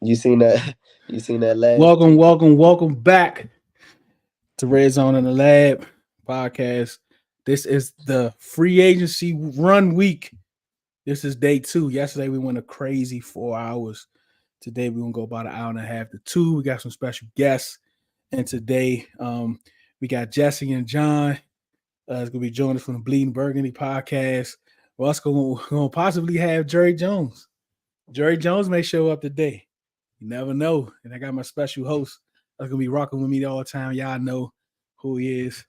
You seen that? You seen that last Welcome, tweet? welcome, welcome back to Redzone In the Lab podcast. This is the free agency run week. This is day 2. Yesterday we went a crazy 4 hours. Today we're gonna go about an hour and a half to 2. We got some special guests, and today we got Jesse and John. It's gonna be joining us from the Bleeding Burgundy podcast. We're also gonna possibly have Jerry Jones. Jerry Jones may show up today. You never know. And I got my special host that's gonna be rocking with me all the time. Y'all know who he is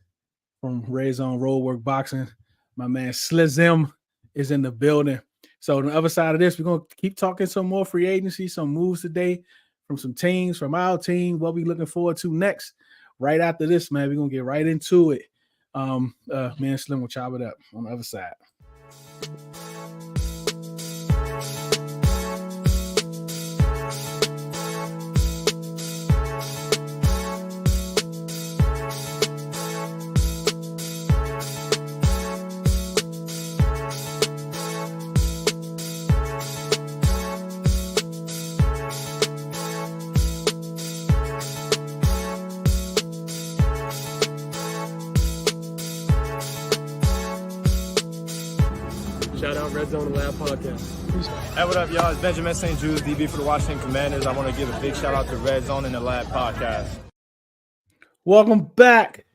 from Redzone Roadwork Boxing. My man Slizim is in the building. So on the other side of this, we're gonna keep talking some more free agency, some moves today from some teams, from our team, what we looking forward to next. Right after this, man, we're gonna get right into it. Man, Slim will chop it up on the other side. Shout out Redzone In the Lab podcast. Hey, what up, y'all? It's Benjamin St. Jude's, DB for the Washington Commanders. I want to give a big shout out to Redzone In the Lab podcast. Welcome back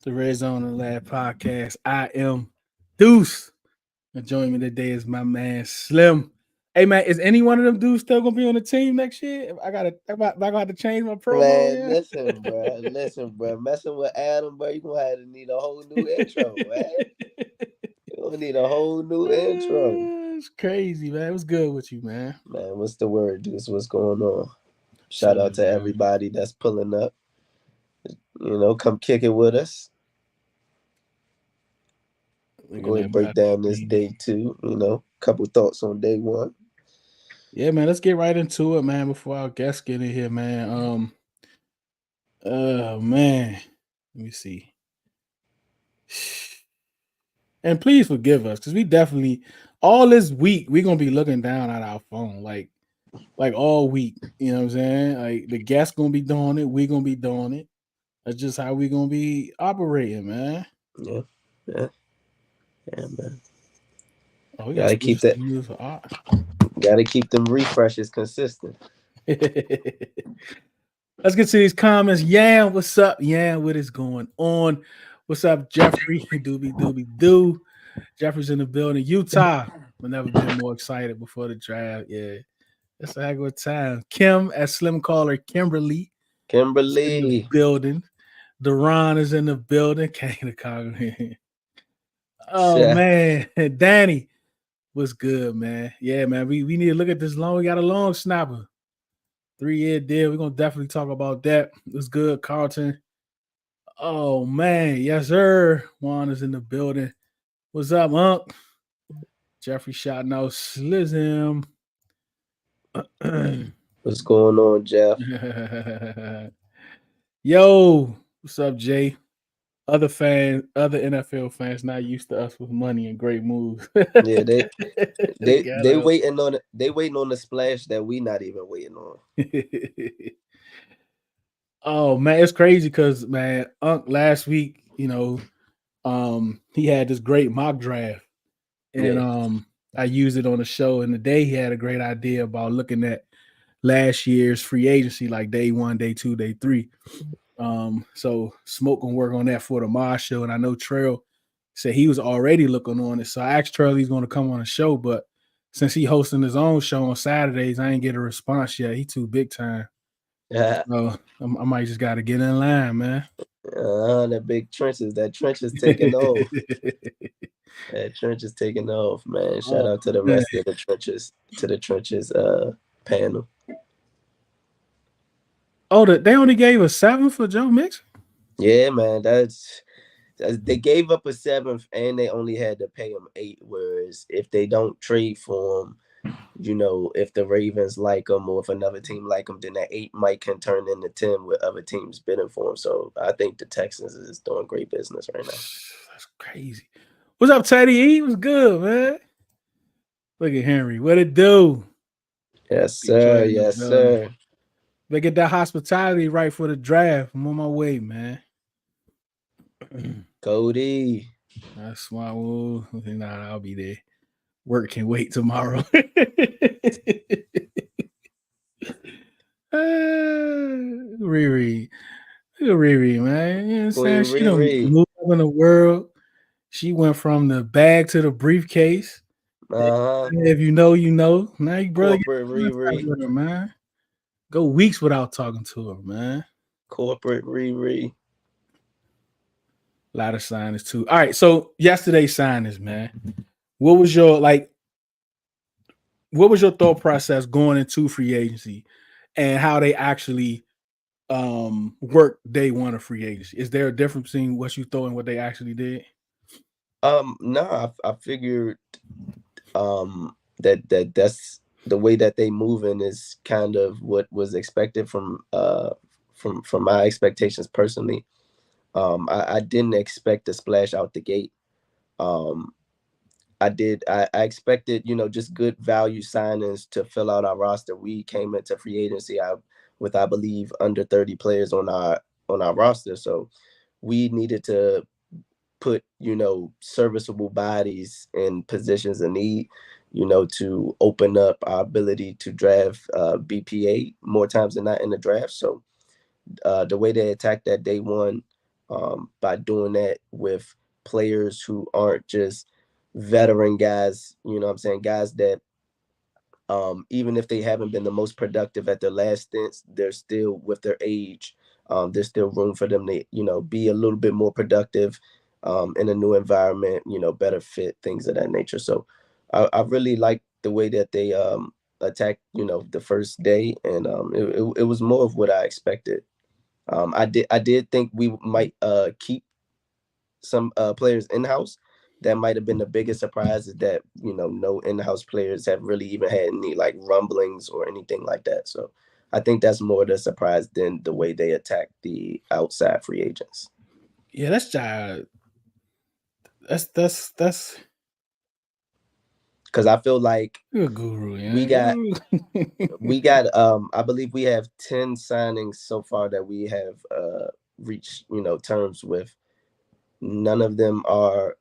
to Redzone In the Lab podcast. I am Deuce. And joining me today is my man Slim. Hey man, is any one of them dudes still gonna be on the team next year? I gonna have to change my promo. Man, listen, bro. Messing with Adam, bro, you gonna have to need a whole new intro, man. You gonna need a whole new intro. It's crazy, man. What's good with you, man? Man, what's the word, Deuce? What's going on? Shout out to everybody that's pulling up. You know, come kick it with us. We're going to break down this day 2. You know, couple thoughts on day 1. Yeah, man. Let's get right into it, man. Before our guests get in here, man. Man. Let me see. And please forgive us, because we definitely all this week we're gonna be looking down at our phone, like all week. You know what I'm saying? Like the guests gonna be doing it, we gonna be doing it. That's just how we gonna be operating, man. Yeah, man. Oh, we gotta keep that. Gotta keep them refreshes consistent. Let's get to these comments. Yeah, what's up? Yeah, what is going on? What's up, Jeffrey? Doobie. Jeffrey's in the building. Utah. I've never been more excited before the draft. Yeah, it's a heck of a time. Kim, as Slim call her, Kimberly. In the building. Deron is in the building. Came to comment. Oh, yeah. Man. Danny, what's good, man? Yeah, man. We need to look at this long. We got a long snapper. 3-year deal. We're going to definitely talk about that. It's good, Carlton. Oh, man. Yes, sir. Juan is in the building. What's up, Unc? Jeffrey shouting out Slizim. What's going on, Jeff? Yo, what's up, Jay? Other NFL fans not used to us with money and great moves. Yeah, they waiting on it. They waiting on the splash that we not even waiting on. Oh man, it's crazy because man, Unc last week, you know, he had this great mock draft, and I used it on the show. And today he had a great idea about looking at last year's free agency, like day 1, day 2, day 3. So Smoke gonna work on that for the Mars show, and I know Trail said he was already looking on it. So I asked Trail he's gonna come on the show, but since he hosting his own show on Saturdays, I ain't get a response yet. He too big time. Yeah. So I might just gotta get in line, man. The big trenches. That trench is taking off. That trench is taking off, man. Shout out to the rest of the trenches, panel. Oh, they only gave a 7 for Joe Mixon? Yeah, man. They gave up a 7th, and they only had to pay him 8. Whereas if they don't trade for him, you know, if the Ravens like him or if another team like him, then that 8 might can turn into 10 with other teams bidding for him. So I think the Texans is doing great business right now. That's crazy. What's up, Teddy E? What's good, man? Look at Henry. What it do? Yes, Big Joy sir. in the Yes, building. sir. They get that hospitality right for the draft. I'm on my way, man. Cody. That's why nah, I'll be there. Work can wait tomorrow. Riri. Look at Riri, man. You know what I'm saying? Queen She done Riri. moved up in the world. She went from the bag to the briefcase. Uh-huh. If you know, you know. Now you brother get Corporate in contact Riri. with her, man. Go weeks without talking to her, man. Corporate Riri. A lot of signings too. All right, so yesterday's signings, man. What was your what was your thought process going into free agency and how they actually work day one of free agency? Is there a difference between what you thought and what they actually did? No, I figured that's the way that they moving is kind of what was expected from my expectations personally. I didn't expect to splash out the gate. Um I expected, just good value signings to fill out our roster. We came into free agency with I believe under 30 players on our roster. So we needed to put, serviceable bodies in positions of need, to open up our ability to draft BPA more times than not in the draft. So the way they attacked that day one, by doing that with players who aren't just veteran guys, what I'm saying, guys that even if they haven't been the most productive at their last stints, they're still with their age. There's still room for them to, be a little bit more productive in a new environment, better fit, things of that nature. So I really like the way that they attacked, the first day, and it was more of what I expected. I did think we might keep some players in house. That might have been the biggest surprise, is that no in-house players have really even had any like rumblings or anything like that. So I think that's more the surprise than the way they attack the outside free agents. Yeah, that's Because I feel like you're a guru, we got yeah. we got I believe we have 10 signings so far that we have reached terms with. None of them are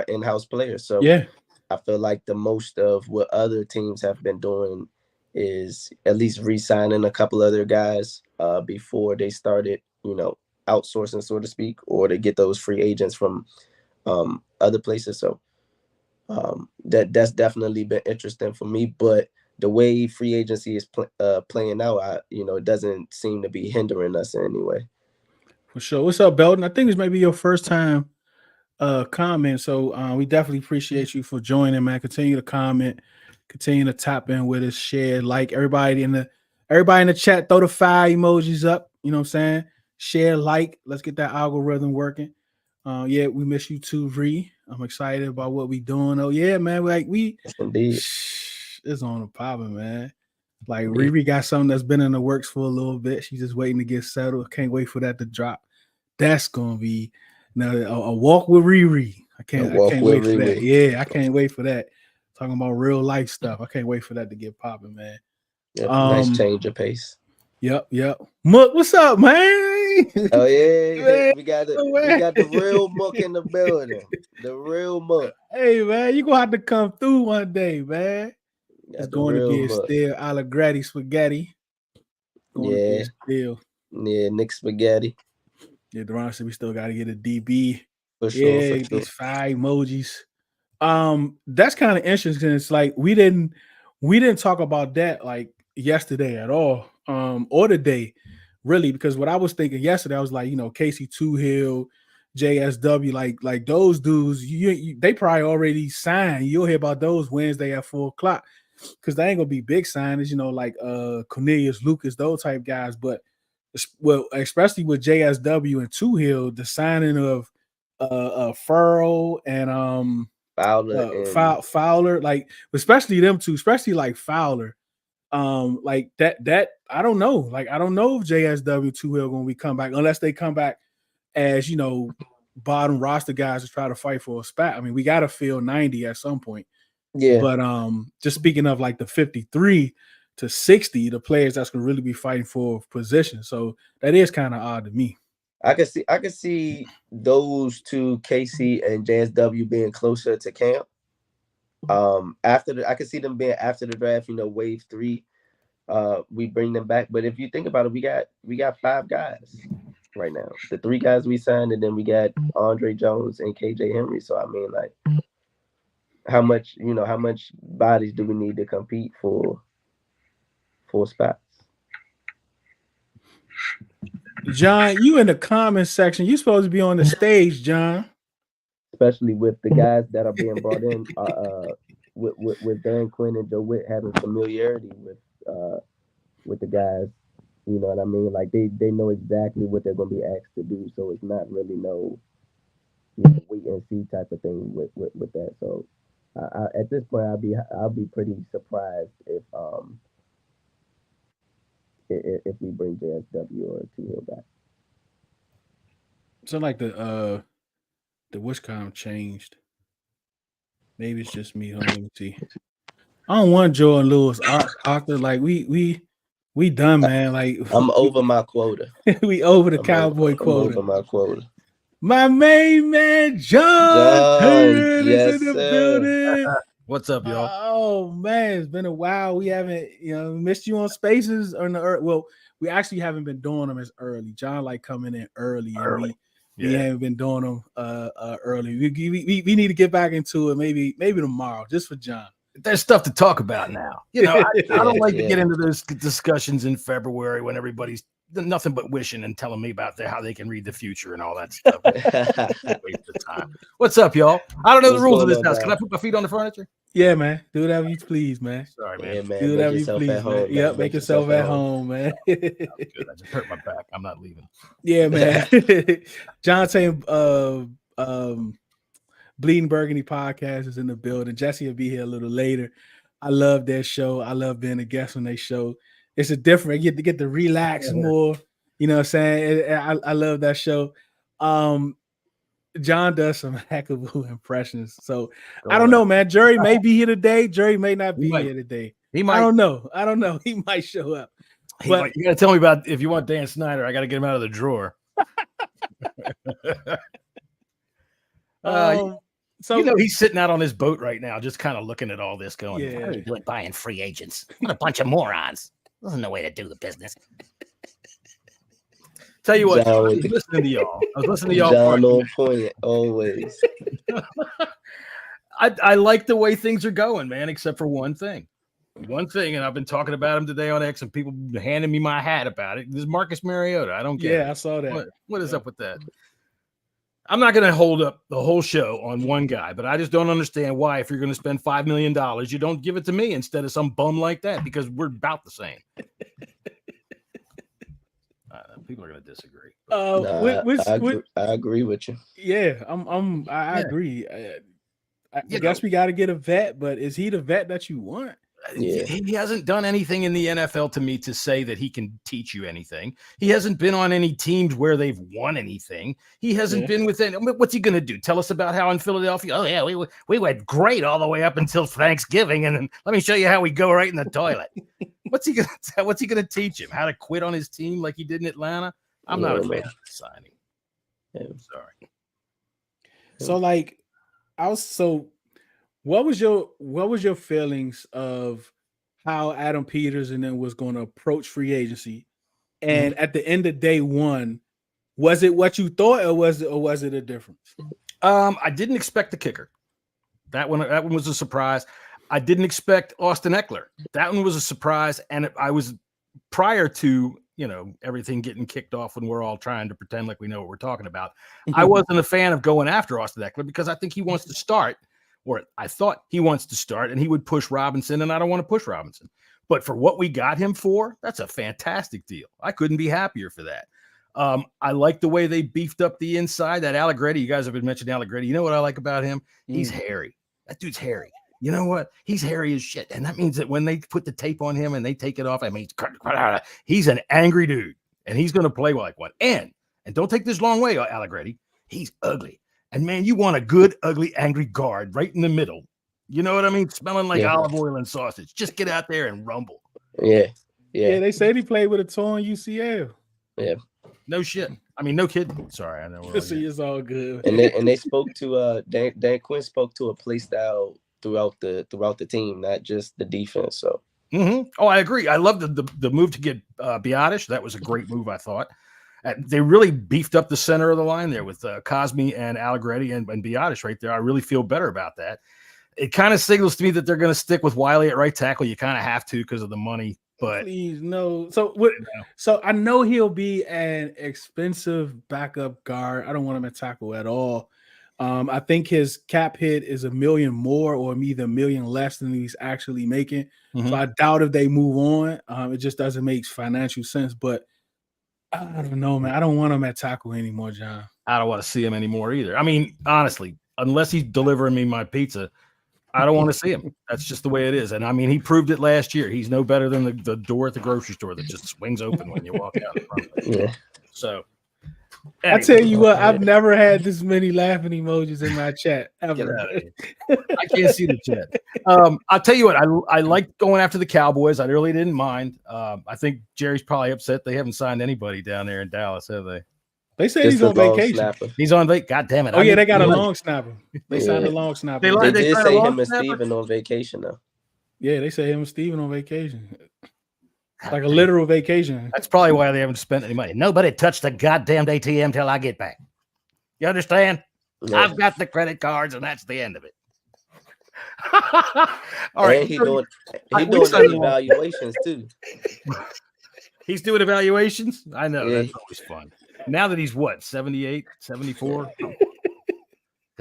in-house players. So Yeah, I feel like the most of what other teams have been doing is at least re-signing a couple other guys before they started, outsourcing, so to speak, or to get those free agents from other places. So that's definitely been interesting for me. But the way free agency is playing out, it doesn't seem to be hindering us in any way. for sure. What's up, Belton? I think this may be your first time comment. So we definitely appreciate you for joining, man. Continue to comment, continue to tap in with us, share, like everybody in the chat, throw the fire emojis up. You know what I'm saying? Share, like, let's get that algorithm working. Yeah, we miss you too, Ree. I'm excited about what we doing. Oh yeah, man. Like Yes, indeed. it's on the popping, man. Like Yeah. Riri got something that's been in the works for a little bit. She's just waiting to get settled. Can't wait for that to drop. That's gonna be now a walk with Riri. I Walk can't with wait for that. Riri. Yeah, I can't wait for that. Talking about real life stuff. I can't wait for that to get popping, man. Yep. Nice change of pace. Yep. Mook, what's up, man? Oh yeah, Man, we man. got the real Mook in the building. The real Mook. Hey man, you gonna have to come through one day, man. It's Got the going to real be a Mook. still Allegrati spaghetti. Going to be a Yeah, still. yeah, Nick Spaghetti. Yeah, Deron said we still got to get a DB. For sure, for Yeah, sure. these 5 emojis. That's kind of interesting. It's like we didn't talk about that like yesterday at all. Or today, really, because what I was thinking yesterday, I was like, Casey Two Hill, JSW, like those dudes, they probably already signed. You'll hear about those Wednesday at 4:00 because they ain't gonna be big signings, like Cornelius Lucas, those type guys. But well, especially with JSW and Two Hill, the signing of Furrow and Fowler and Fowler, like especially them two, especially like Fowler. Like that I don't know. Like I don't know if JSW Two Hill gonna be come back unless they come back as bottom roster guys to try to fight for a spot. I mean, we gotta fill 90 at some point. yeah, But just speaking of like the 53, to 60 the players that's gonna really be fighting for position. So that is kind of odd to me. I could see those two, KC and JSW, being closer to camp. I could see them being after the draft, wave 3. We bring them back. But if you think about it, we got 5 guys right now. The 3 guys we signed, and then we got Andre Jones and KJ Henry. So I mean, like, how much bodies do we need to compete for spots? John, you in the comments section. You supposed to be on the stage, John. Especially with the guys that are being brought in, with Dan Quinn and Joe Witt having familiarity with the guys. You know what I mean? Like, they know exactly what they're going to be asked to do, so it's not really no wait and see type of thing with that. So at this point, I'll be pretty surprised if we bring JSW or T Hill back. So like the Wishcom changed. Maybe it's just me. Let me see. I don't want Jordan Lewis, Arthur. Like we done, man. Like I'm over my quota. we over the Cowboy quota. I'm over my quota. My main man, John Taylor, is in the building. What's up, y'all? Oh man, it's been a while. We haven't, missed you on Spaces or in the early. Well, we actually haven't been doing them as early. John like coming in early. And we haven't been doing them early. We need to get back into it. Maybe tomorrow, just for John. There's stuff to talk about now. I don't like to get into those discussions in February when everybody's nothing but wishing and telling me about how they can read the future and all that stuff. Waste of time. What's up, y'all? I don't know the rules of this house. Can I put my feet on the furniture? Yeah, man. Do whatever you please, man. Sorry, man. Yeah, man. Do whatever you please, man. Yep, make yourself at home, man. Good. I just hurt my back. I'm not leaving. Yeah, man. John saying Bleeding Burgundy podcast is in the building. Jesse will be here a little later. I love their show. I love being a guest on their show. It's a different. You get to relax more. You know what I'm saying? I love that show. John does some hackable impressions. So I don't know, man. Jerry may be here today. Jerry may not be here today. He might. I don't know. He might show up. But you got to tell me about if you want Dan Snyder. I got to get him out of the drawer. So he's sitting out on his boat right now, just kind of looking at all this, going, "What are you doing buying free agents? What a bunch of morons! There's no way to do the business." Tell you what, I was listening to y'all. John on point, always. I like the way things are going, man, except for one thing. And I've been talking about him today on X, and people handing me my hat about it. This is Marcus Mariota. I don't get it. Yeah, I saw that. What is up with that? I'm not going to hold up the whole show on one guy, but I just don't understand why, if you're going to spend $5 million, you don't give it to me instead of some bum like that, because we're about the same. People are going to disagree. I agree with you. Yeah, I agree. I guess we got to get a vet, but is he the vet that you want? Yeah. He hasn't done anything in the NFL to me to say that he can teach you anything. He hasn't been on any teams where they've won anything. He hasn't been with any. What's he going to do? Tell us about how in Philadelphia? Oh yeah, we went great all the way up until Thanksgiving, and then let me show you how we go right in the toilet. What's he gonna teach him? How to quit on his team like he did in Atlanta? I'm not a fan of the signing. I'm sorry. So like, what was your feelings of how Adam Peterson was going to approach free agency? And at the end of day one, was it what you thought, or was it a difference? I didn't expect the kicker. That one was a surprise. I didn't expect Austin Eckler. That one was a surprise. And I was prior to, everything getting kicked off when we're all trying to pretend like we know what we're talking about. I wasn't a fan of going after Austin Eckler because I think he wants to start, or I thought he wants to start, and he would push Robinson, and I don't want to push Robinson. But for what we got him for, that's a fantastic deal. I couldn't be happier for that. I like the way they beefed up the inside. That Allegretti, you guys have been mentioning Allegretti. You know what I like about him? He's hairy. That dude's hairy. You know what? He's hairy as shit. And that means that when they put the tape on him and they take it off, he's an angry dude. And he's going to play like one. And don't take this long way, Allegretti. He's ugly. And, man, you want a good, ugly, angry guard right in the middle. You know what I mean? Smelling like olive oil and sausage. Just get out there and rumble. Yeah, Yeah, yeah, they said he played with a torn UCL. yeah. No shit. I mean, no kidding. Sorry, I know we're all So it's all good. And they spoke to Dan Quinn spoke to a play style throughout the team, not just the defense. So Oh, I agree. I love the move to get Biotish. That was a great move, I thought. They really beefed up the center of the line there with Cosme and Allegretti and Biotish right there. I really feel better about that. It kind of signals to me that they're going to stick with Wiley at right tackle. You kind of have to because of the money. But please no. So what? So I know he'll be an expensive backup guard. I don't want him at tackle at all. I think his cap hit is $1 million more or either $1 million less than he's actually making. So I doubt if they move on. It just doesn't make financial sense. But I don't know, man. I don't want him at tackle anymore, John. I don't want to see him anymore either. I mean, honestly, unless he's delivering me my pizza, I don't want to see him. That's just the way it is. And I mean, he proved it last year. He's no better than the door at the grocery store that just swings open when you walk out in front of it. yeah. So I tell you what, I've never had this many laughing emojis in my chat ever. I can't see the chat. I'll tell you what, I like going after the Cowboys. I really didn't mind. I think Jerry's probably upset they haven't signed anybody down there in Dallas, have they? They say he's on vacation. Snapper. He's on vacation. God damn it. Oh, yeah, they got a long snapper. They signed a long snapper. They did say him and Steven on vacation, though. Yeah, they say him and Steven on vacation. Like a literal vacation. That's probably why they haven't spent any money. Nobody touched the goddamn ATM till I get back. You understand? Yeah. I've got the credit cards, and that's the end of it. All right. He's doing evaluations, too. He's doing evaluations? I know. Yeah. That's always fun. Now that he's what, 78, 74?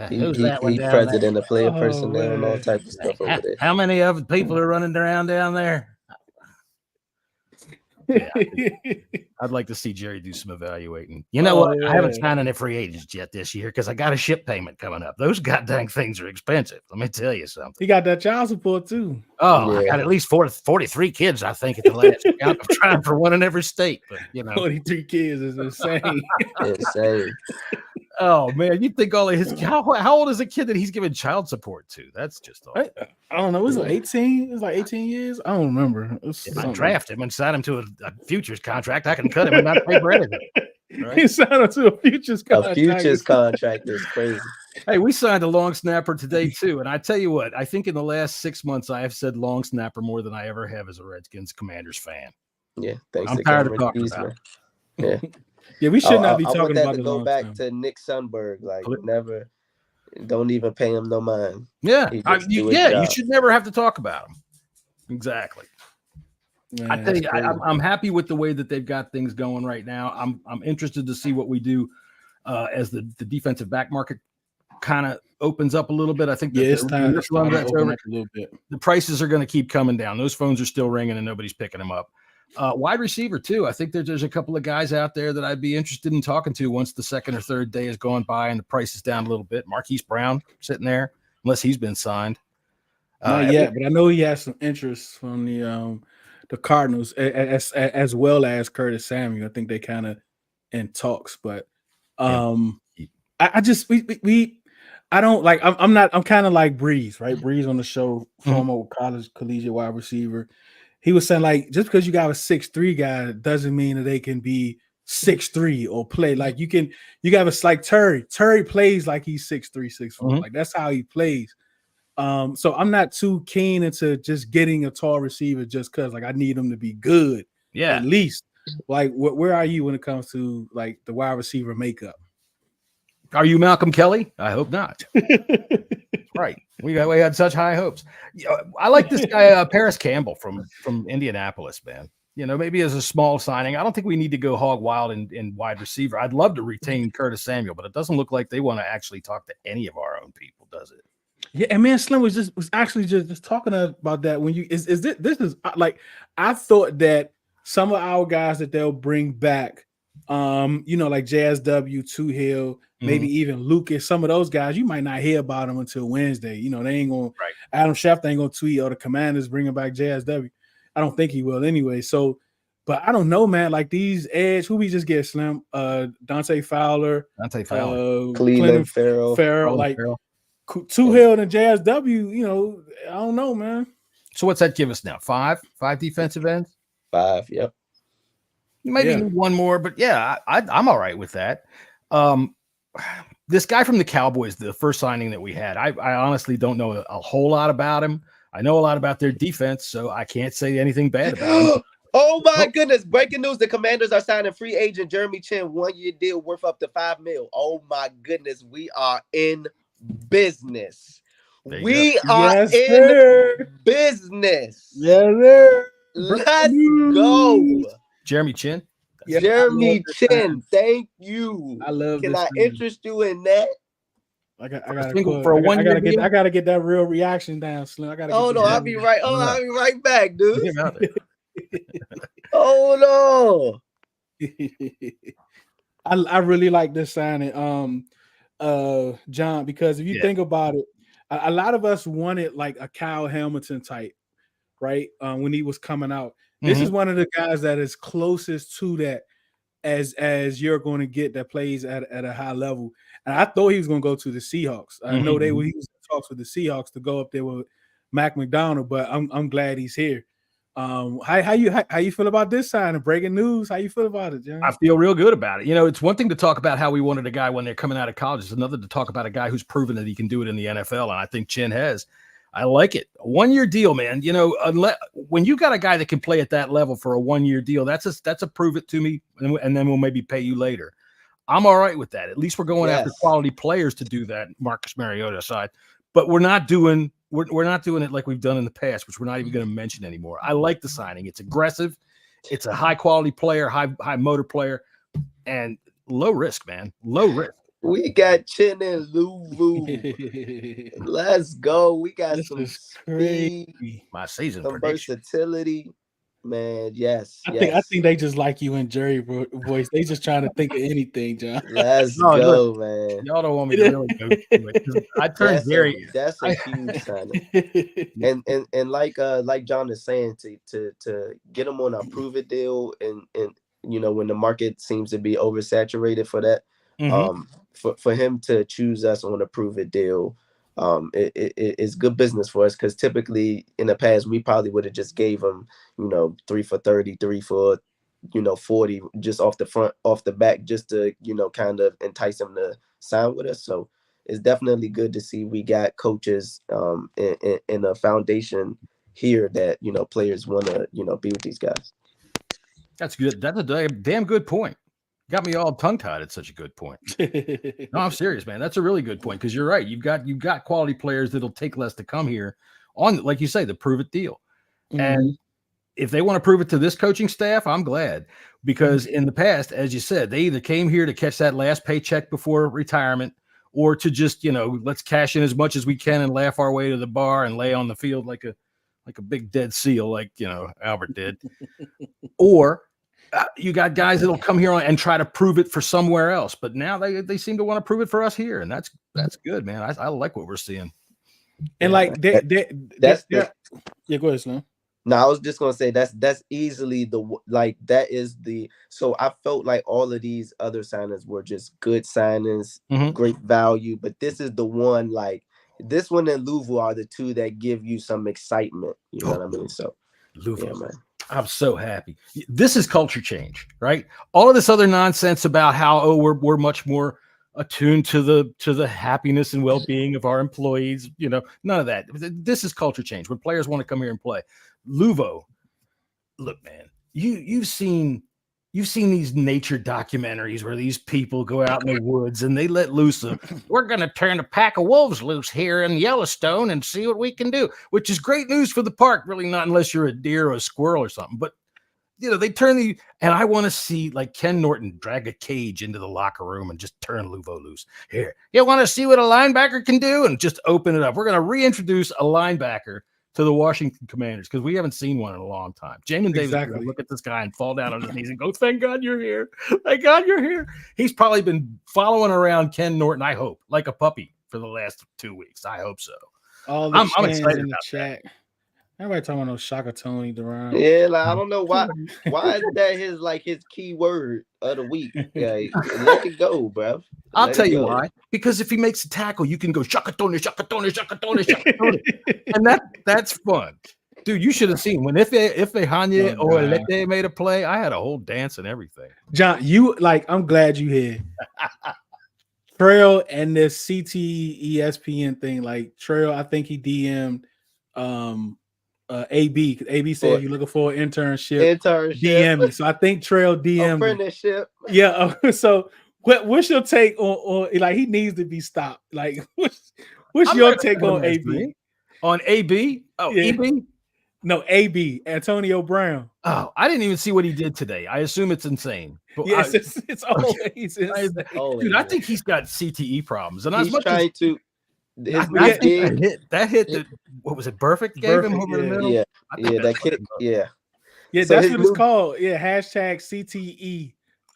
He's president of player personnel and all types of stuff over there. How many of people are running around down there? Yeah, I'd like to see Jerry do some evaluating. You know what? I haven't signed any free agents yet this year because I got a ship payment coming up. Those goddamn things are expensive. Let me tell you something. He got that child support too. Oh, I got at least 43 kids, I think, at the last count. I'm trying for one in every state, but 43 kids is insane. Insane. Oh man, you think all of his how old is a kid that he's giving child support to? That's just awful. I don't know. Was it 18? It was like 18 years. I don't remember. If I draft him and sign him to a futures contract, I can cut him and not pay for anything. Right? He signed him to a futures contract. A futures contract is crazy. Hey, we signed a long snapper today too, and I tell you what, I think in the last 6 months I have said long snapper more than I ever have as a Redskins Commanders fan. Yeah, thanks. I'm tired of talking about it. Yeah. Yeah, we should not be talking want that about to the go back time. to Nick Sundberg. Like, never, don't even pay him no mind. Yeah, you should never have to talk about him. Exactly. Man, I tell you, I'm happy with the way that they've got things going right now. I'm interested to see what we do as the defensive back market kind of opens up a little bit. I think it's time to open up a little bit. The prices are going to keep coming down. Those phones are still ringing and nobody's picking them up. Wide receiver too. I think there's a couple of guys out there that I'd be interested in talking to once the second or third day has gone by and the price is down a little bit. Marquise Brown sitting there, unless he's been signed. Not yet, but I know he has some interest from the Cardinals as well as Curtis Samuel. I think they kind of in talks, but I just I don't like. I'm kind of like Breeze, right? Breeze on the show, former college collegiate wide receiver. He was saying, like, just because you got a 6'3" guy doesn't mean that they can be 6'3" or play. Like, you got a like Terry. Terry plays like he's 6'3", 6'4". Like, that's how he plays. So I'm not too keen into just getting a tall receiver just because, like, I need him to be good. Yeah. At least. Like, where are you when it comes to, like, the wide receiver makeup? Are you Malcolm Kelly? I hope not. Right. We had such high hopes. I like this guy, Paris Campbell from Indianapolis, man. Maybe as a small signing. I don't think we need to go hog wild in wide receiver. I'd love to retain Curtis Samuel, but it doesn't look like they want to actually talk to any of our own people, does it? Yeah, and man, Slim was actually just talking about that when this is like, I thought that some of our guys that they'll bring back, like JSW, Two Hill, maybe even Lucas, some of those guys, you might not hear about them until Wednesday. They ain't going to, Adam Schefter ain't going to tweet, the Commanders bringing back JSW. I don't think he will anyway. So, but I don't know, man, like these edge, who we just get, Slim? Dante Fowler. Cleveland Farrell. Two Hill and JSW, I don't know, man. So what's that give us now? Five defensive ends? 5, yep. You maybe need one more, but yeah, I'm all right with that. This guy from the Cowboys, the first signing that we had, I honestly don't know a whole lot about him. I know a lot about their defense, so I can't say anything bad about him. Oh my goodness! Breaking news: the Commanders are signing free agent Jeremy Chin, 1-year deal worth up to $5 million. Oh my goodness, we are in business. We are in business. Yes, sir. Let's go, Jeremy Chin. Yeah, Jeremy Chin. Thank you. I love Can this. I interest you in that? I gotta get that real reaction down, Slim. Oh no, I'll be right. Oh, I'll be right back, dude. Hold on. I really like this signing, John, because if you think about it, a lot of us wanted like a Kyle Hamilton type, right? When he was coming out, this is one of the guys that is closest to that as you're going to get that plays at a high level. And I thought he was going to go to the Seahawks. I know he was in talks with the Seahawks to go up there with Mac McDonald, but I'm glad he's here. How you feel about this sign of breaking news? How you feel about it, John? I feel real good about it. You know, it's one thing to talk about how we wanted a guy when they're coming out of college. It's another to talk about a guy who's proven that he can do it in the NFL, and I think Chin has. I like it. A 1-year deal, man. You know, when you got a guy that can play at that level for a 1-year deal, that's a prove it to me, and then we'll maybe pay you later. I'm all right with that. At least we're going after quality players to do that, Marcus Mariota aside. But we're not doing it like we've done in the past, which we're not even going to mention anymore. I like the signing. It's aggressive. It's a high quality player, high motor player, and low risk, man. Low risk. We got Chin and Louvu. Let's go. We got some speed, my season some versatility. Man, yes. I think they just like you and Jerry voice. They just trying to think of anything, John. Let's go, man. Y'all don't want me to really go through it. I turned Jerry. That's a huge signing. and like John is saying, to get him on a prove it deal, and you know, when the market seems to be oversaturated for that, for him to choose us on a prove it deal, it's good business for us, because typically in the past we probably would have just gave him, you know, 3 for 30, 3 for, you know, 40 just off the back, just to, you know, kind of entice him to sign with us. So it's definitely good to see we got coaches in a foundation here that, you know, players want to, you know, be with these guys. That's good. That's a damn good point. Got me all tongue-tied at such a good point. No, I'm serious, man. That's a really good point, because you're right. You've got quality players that'll take less to come here on, like you say, the prove it deal. And if they want to prove it to this coaching staff, I'm glad, because in the past, as you said, they either came here to catch that last paycheck before retirement, or to just, you know, let's cash in as much as we can and laugh our way to the bar and lay on the field like a big dead seal, like, you know, Albert did. Or you got guys that'll come here and try to prove it for somewhere else, but now they seem to want to prove it for us here, and that's good, man. I like what we're seeing. And like go ahead, Slim. No, I was just gonna say that's easily so I felt like all of these other signings were just good signings, great value, but this is the one, like this one and Louvu are the two that give you some excitement. You know what I mean? So Louvu, yeah, man. I'm so happy. This is culture change, right? All of this other nonsense about how we're much more attuned to the happiness and well-being of our employees, you know, none of that. This is culture change. When players want to come here and play. Louvu, look, man, you've seen these nature documentaries where these people go out in the woods and they let loose we're going to turn a pack of wolves loose here in Yellowstone and see what we can do, which is great news for the park. Really not unless you're a deer or a squirrel or something. But, you know, they turn and I want to see like Ken Norton drag a cage into the locker room and just turn Louvu loose. Here, you want to see what a linebacker can do? And just open it up. We're going to reintroduce a linebacker to the Washington Commanders, because we haven't seen one in a long time. Jamin Davis will look at this guy and fall down on his knees and go, thank God you're here. Thank God you're here. He's probably been following around Ken Norton, I hope, like a puppy for the last 2 weeks. I hope so. I'm excited in the chat. Everybody talking about no Shaka Tony, Duran. Yeah, like I don't know why is that his key word of the week? Like, let it go, bro. I'll tell you why. Because if he makes a tackle, you can go Shaka Tony, Shaka Tony, Shaka Tony, Shaka Tony, and that's fun. Dude, you should have seen when if they Hanya Oh, or God. Lete made a play, I had a whole dance and everything. John, I'm glad you here. Trail and this CT ESPN thing, like Trail, I think he DM'd AB. AB said Or you looking for an internship. internship, DM me. So I think Trail DM'd him. apprenticeship. Yeah. So what's your take on like he needs to be stopped? Like what's I'm your not take gonna on put him as AB? me. On AB? Oh, Yeah. EB? No, AB, Antonio Brown. Oh, I didn't even see what he did today. I assume it's insane. But Yes, it's always insane. dude, I think he's got CTE problems. And as He's much as trying to his I new think gig. that hit that what was it? Perfect gave him Perfect, over the yeah. middle. Yeah, I think yeah, that that's what kick. it was. Yeah, Yeah, So that's his what it's new- called. Yeah, hashtag CTE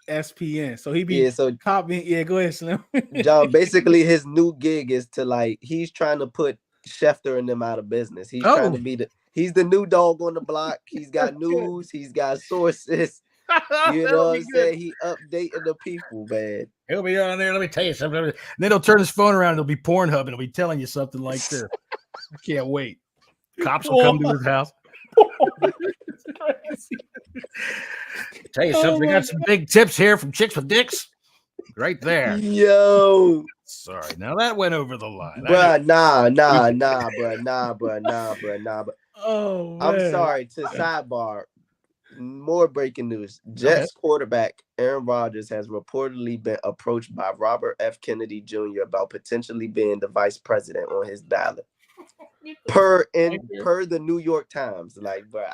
SPN. So he be yeah. So copying. Yeah, go ahead, Slim. John, basically his new gig is to like he's trying to put Schefter and them out of business. He's trying to be he's the new dog on the block. He's got news. He's got sources. You know what I'm saying? He updating the people, man. He'll be on there. Let me tell you something. And then he'll turn his phone around and it'll be Pornhub and he'll be telling you something like this. I can't wait. Cops will come to his house. Tell you something. I got some big tips here from Chicks with Dicks. Right there. Yo, Sorry. Now that went over the line. bruh, nah, bruh. Oh, I'm man. sorry. To sidebar, more breaking news. Jets quarterback Aaron Rodgers has reportedly been approached by Robert F. Kennedy Jr. about potentially being the vice president on his ballot. Per the New York Times, like, bro,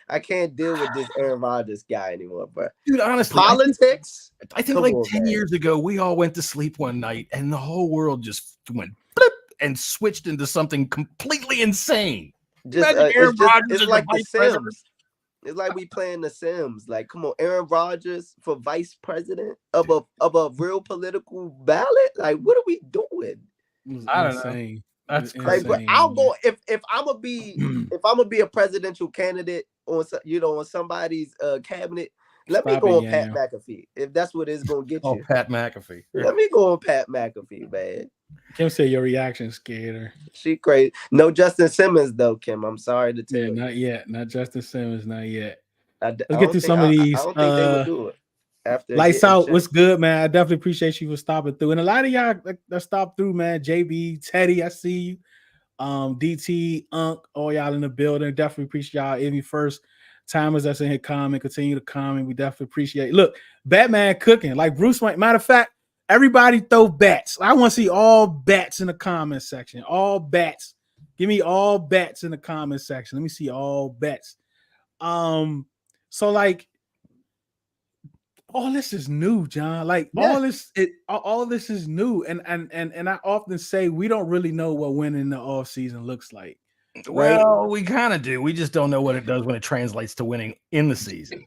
I can't deal with this Aaron Rodgers guy anymore, bro. Dude, honestly, Politics. I think Come like on, 10 man. years ago, we all went to sleep one night and the whole world just went blip and switched into something completely insane. Just, Imagine Aaron Rodgers it's as like the the vice president. Sims. It's like we playing the Sims. Like, come on, Aaron Rodgers for vice president of a real political ballot. Like, what are we doing? I don't know. That's Like, crazy. but I'll go if I'm gonna be a presidential candidate on on somebody's cabinet. Let me go on Pat McAfee if that's what it's gonna get you. Pat McAfee. Let me go on Pat McAfee, man. Kim said your reaction scared her. She crazy. No Justin Simmons though, Kim. I'm sorry to tell Yeah, you. not yet. Not Justin Simmons, not yet. Let's get through some of these. I don't think they would do it. After Lights getting out. checked. What's good, man? I definitely appreciate you for stopping through. And a lot of y'all that stopped through, man. JB, Teddy, I see you. DT, Unk, all y'all in the building. Definitely appreciate y'all. Any first timers that's in here comment, continue to comment. We definitely appreciate it. Look, Batman cooking. Like Bruce Wayne. Matter of fact, everybody throw bats. I want to see all bats in the comment section. All bats. Give me all bats in the comment section. Let me see all bats. So like all this is new, John. Like all this is new. And I often say we don't really know what winning in the off season looks like. Well, we kind of do. We just don't know what it does when it translates to winning in the season.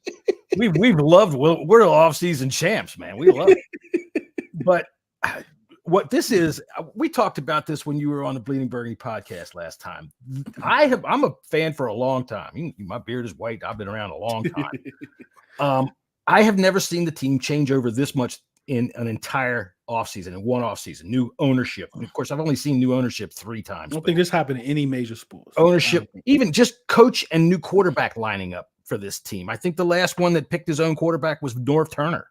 we've loved. We're off-season champs, man. We love it. But what this is, we talked about this when you were on the Bleeding Burgundy podcast last time. I'm a fan for a long time. My beard is white. I've been around a long time. I have never seen the team change over this much in an entire offseason, in one offseason, new ownership. And of course, I've only seen new ownership 3 times. I don't think this happened in any major sports. Ownership, even just coach and new quarterback lining up for this team. I think the last one that picked his own quarterback was North Turner.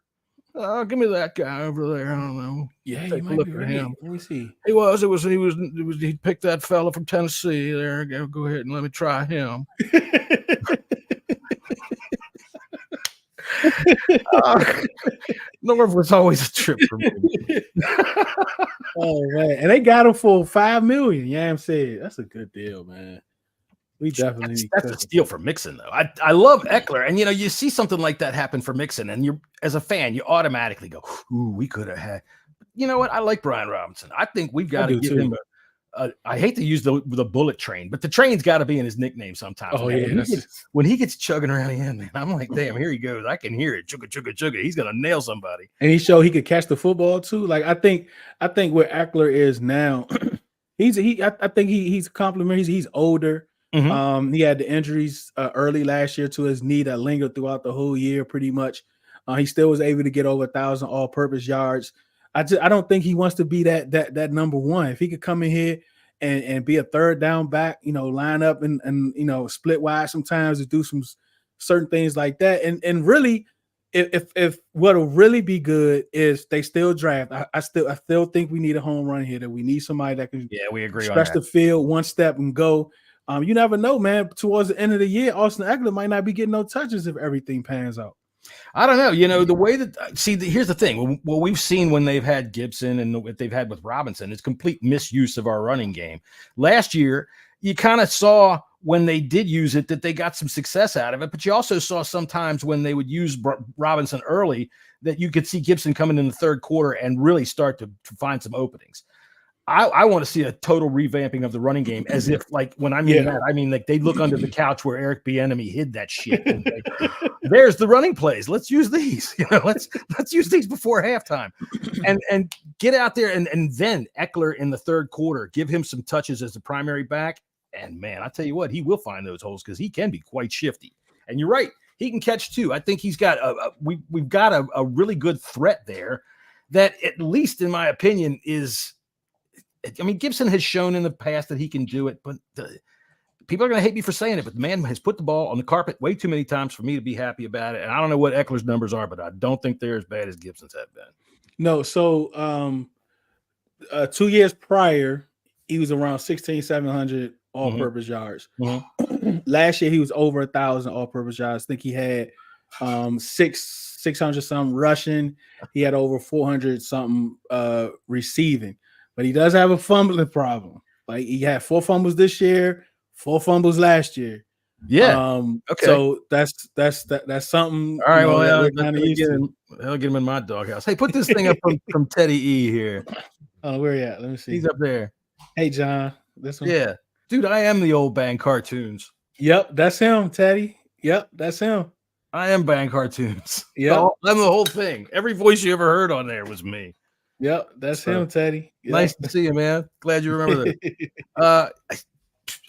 Give me that guy over there. I don't know. Yeah, Take a look at him. Let me see. He picked that fella from Tennessee. There, go ahead and let me try him. North was always a trip for me. Oh man, and they got him for $5 million. Yeah, I'm saying that's a good deal, man. We definitely that's a steal for Mixon, though. I love Eckler, and you see something like that happen for Mixon, and you as a fan, you automatically go, "Ooh, we could have had." You know what? I like Brian Robinson. I think we've got to give him I hate to use the bullet train, but the train's got to be in his nickname sometimes. Oh, man. yeah. When he gets chugging around the end, man, I'm like, damn, here he goes. I can hear it. Chugga, chugga, chugga. He's going to nail somebody. And he showed he could catch the football too. Like I think where Eckler is now, I think he's a compliment. He's older. Mm-hmm. He had the injuries early last year to his knee that lingered throughout the whole year pretty much. He still was able to get over 1,000 all-purpose yards. I don't think he wants to be that number one. If he could come in here and be a third down back, line up and split wide sometimes to do some certain things like that. And really, if what'll really be good is they still draft. I still think we need a home run hitter. We need somebody that can we agree on stretch that. the field one step and go. You never know, man. Towards the end of the year, Austin Eckler might not be getting no touches if everything pans out. I don't know. The way that here's the thing. What we've seen when they've had Gibson and what they've had with Robinson is complete misuse of our running game. Last year, you kind of saw when they did use it that they got some success out of it, but you also saw sometimes when they would use Robinson early that you could see Gibson coming in the third quarter and really start to find some openings. I want to see a total revamping of the running game, as if like when I mean that, I mean like they look under the couch where Eric Bieniemy hid that shit. And like, there's the running plays. Let's use these. Let's use these before halftime, and get out there and then Eckler in the third quarter, give him some touches as the primary back. And man, I tell you what, he will find those holes because he can be quite shifty. And you're right, he can catch too. I think he's got we've got a really good threat there that, at least in my opinion, is. I mean, Gibson has shown in the past that he can do it, but people are going to hate me for saying it, but the man has put the ball on the carpet way too many times for me to be happy about it. And I don't know what Eckler's numbers are, but I don't think they're as bad as Gibson's have been. No. So 2 years prior, he was around 1,700 all-purpose yards. Mm-hmm. Last year, he was over 1,000 all-purpose yards. I think he had 600 something rushing. He had over 400 something receiving. But he does have a fumbling problem. Like he had 4 fumbles this year, 4 fumbles last year. Yeah. Okay. So that's something. All right. Well, I'll get him in my doghouse. Hey, put this thing up from Teddy E here. Oh, where you at? Let me see. He's up there. Hey, John. This one. Yeah, dude. I am the old Bang cartoons. Yep, that's him, Teddy. Yep, that's him. I am Bang cartoons. Yeah, I'm the whole thing. Every voice you ever heard on there was me. Yep, that's him, Teddy. Yep. Nice to see you, man. Glad you remember that.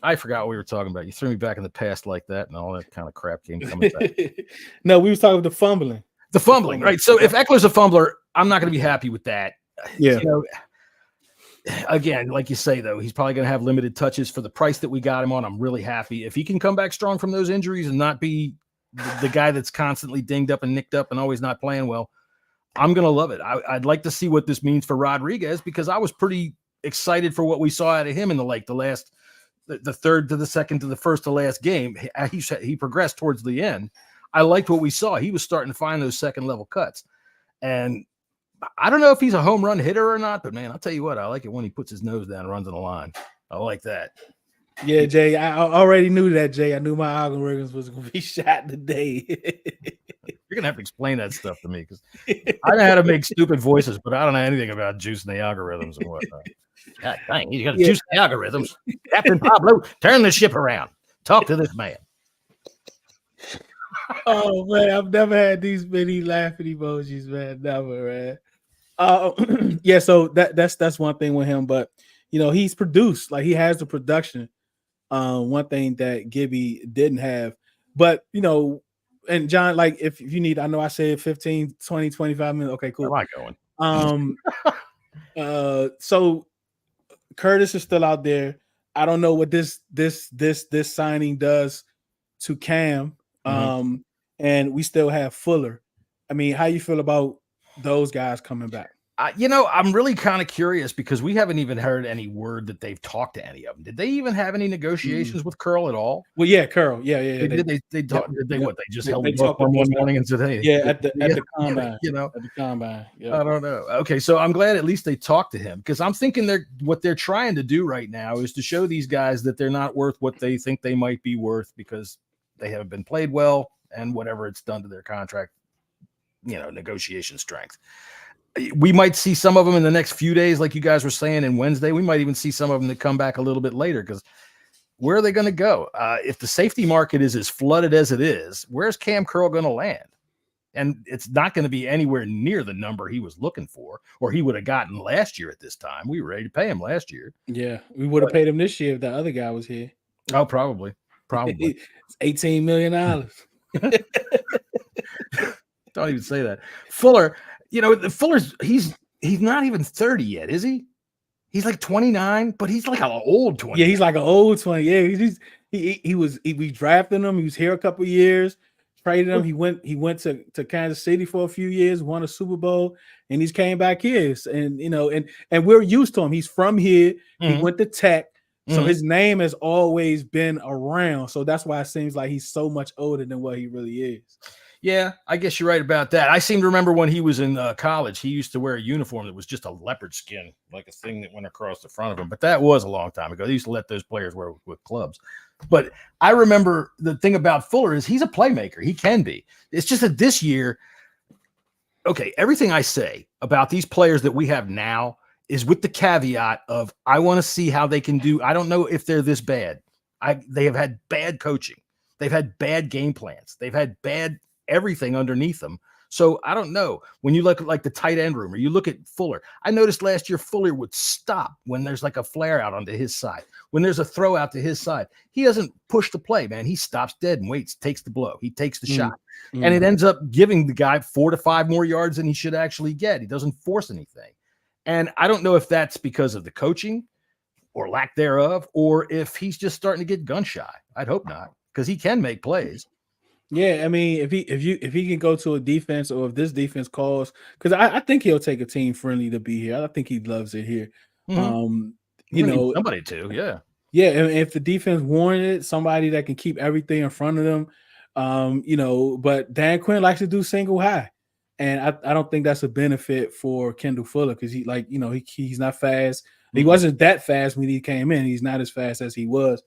I forgot what we were talking about. You threw me back in the past like that, and all that kind of crap came coming back. No, we was talking about the fumbling. The fumbling, right? So if Eckler's a fumbler, I'm not going to be happy with that. Yeah. Again, like you say, though, he's probably going to have limited touches for the price that we got him on. I'm really happy if he can come back strong from those injuries and not be the guy that's constantly dinged up and nicked up and always not playing well. I'm going to love it. I'd like to see what this means for Rodriguez, because I was pretty excited for what we saw out of him in the third to the second to the first to last game. He progressed towards the end. I liked what we saw. He was starting to find those second level cuts. And I don't know if he's a home run hitter or not, but man, I'll tell you what, I like it when he puts his nose down and runs on the line. I like that. Yeah, Jay, I already knew that, Jay. I knew my algorithms was going to be shot today. You're going to have to explain that stuff to me, because I know how to make stupid voices, but I don't know anything about juicing the algorithms and whatnot. God dang, you got to juice the algorithms. Captain Pablo, turn the ship around. Talk to this man. Oh, man, I've never had these many laughing emojis, man. Never, man. Yeah, so that's one thing with him, but he's produced. Like, he has the production. One thing that Gibby didn't have, but and John, like if you need, I know I said 15, 20, 25 minutes. Okay, cool. Where am I going? So Curtis is still out there. I don't know what this signing does to Cam. And we still have Fuller. I mean, how you feel about those guys coming back? I'm really kind of curious, because we haven't even heard any word that they've talked to any of them. Did they even have any negotiations with Curl at all? Well, yeah, Curl. Yeah. They talked. Did they what? They just held up one morning and said, "Hey." Yeah, at the combine. At the combine. Yep. I don't know. Okay, so I'm glad at least they talked to him, because I'm thinking what they're trying to do right now is to show these guys that they're not worth what they think they might be worth, because they haven't been played well and whatever it's done to their contract, negotiation strength. We might see some of them in the next few days, like you guys were saying, and Wednesday. We might even see some of them that come back a little bit later, because where are they going to go? If the safety market is as flooded as it is, where's Cam Curl going to land? And it's not going to be anywhere near the number he was looking for, or he would have gotten last year at this time. We were ready to pay him last year. Yeah, we would have paid him this year if the other guy was here. Oh, probably. It's $18 million. Don't even say that. Fuller, Fuller's he's not even 30 yet, is he? He's like 29, but he's like an old 20. Yeah, he's like an old 20. Yeah, we drafted him. He was here a couple of years, traded him. He went to Kansas City for a few years, won a Super Bowl, and he's came back here. And and we're used to him. He's from here. He went to Tech. So his name has always been around. So that's why it seems like he's so much older than what he really is. Yeah, I guess you're right about that. I seem to remember when he was in college, he used to wear a uniform that was just a leopard skin, like a thing that went across the front of him. But that was a long time ago. They used to let those players wear with clubs. But I remember the thing about Fuller is he's a playmaker. He can be. It's just that this year, okay, everything I say about these players that we have now is with the caveat of I want to see how they can do. I don't know if they're this bad. They have had bad coaching. They've had bad game plans. They've had bad everything underneath them. So I don't know. When you look at like the tight end room or you look at Fuller, I noticed last year Fuller would stop when there's like a flare out onto his side. When there's a throw out to his side, he doesn't push the play, man. He stops dead and waits, takes the blow. He takes the shot. And it ends up giving the guy 4 to 5 more yards than he should actually get. He doesn't force anything. And I don't know if that's because of the coaching or lack thereof, or if he's just starting to get gun shy. I'd hope not, because he can make plays. Yeah, I mean, if he can go to a defense, or if this defense calls, because I think he'll take a team friendly to be here. I think he loves it here. Somebody to, yeah. Yeah, and if the defense warranted somebody that can keep everything in front of them, but Dan Quinn likes to do single high, and I don't think that's a benefit for Kendall Fuller because he's not fast. He wasn't that fast when he came in. He's not as fast as he was.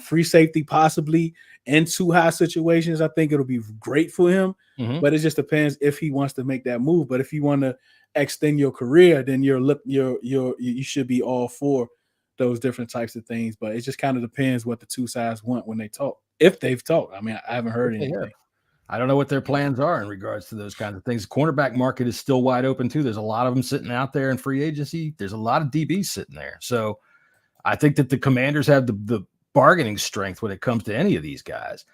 Free safety possibly in too high situations. I think it'll be great for him, but it just depends if he wants to make that move. But if you want to extend your career, then you should be all for those different types of things. But it just kind of depends what the two sides want when they talk. If they've talked, I mean, I haven't heard anything. I don't know what their plans are in regards to those kinds of things. The cornerback market is still wide open too. There's a lot of them sitting out there in free agency. There's a lot of DBs sitting there. So I think that the Commanders have the bargaining strength when it comes to any of these guys.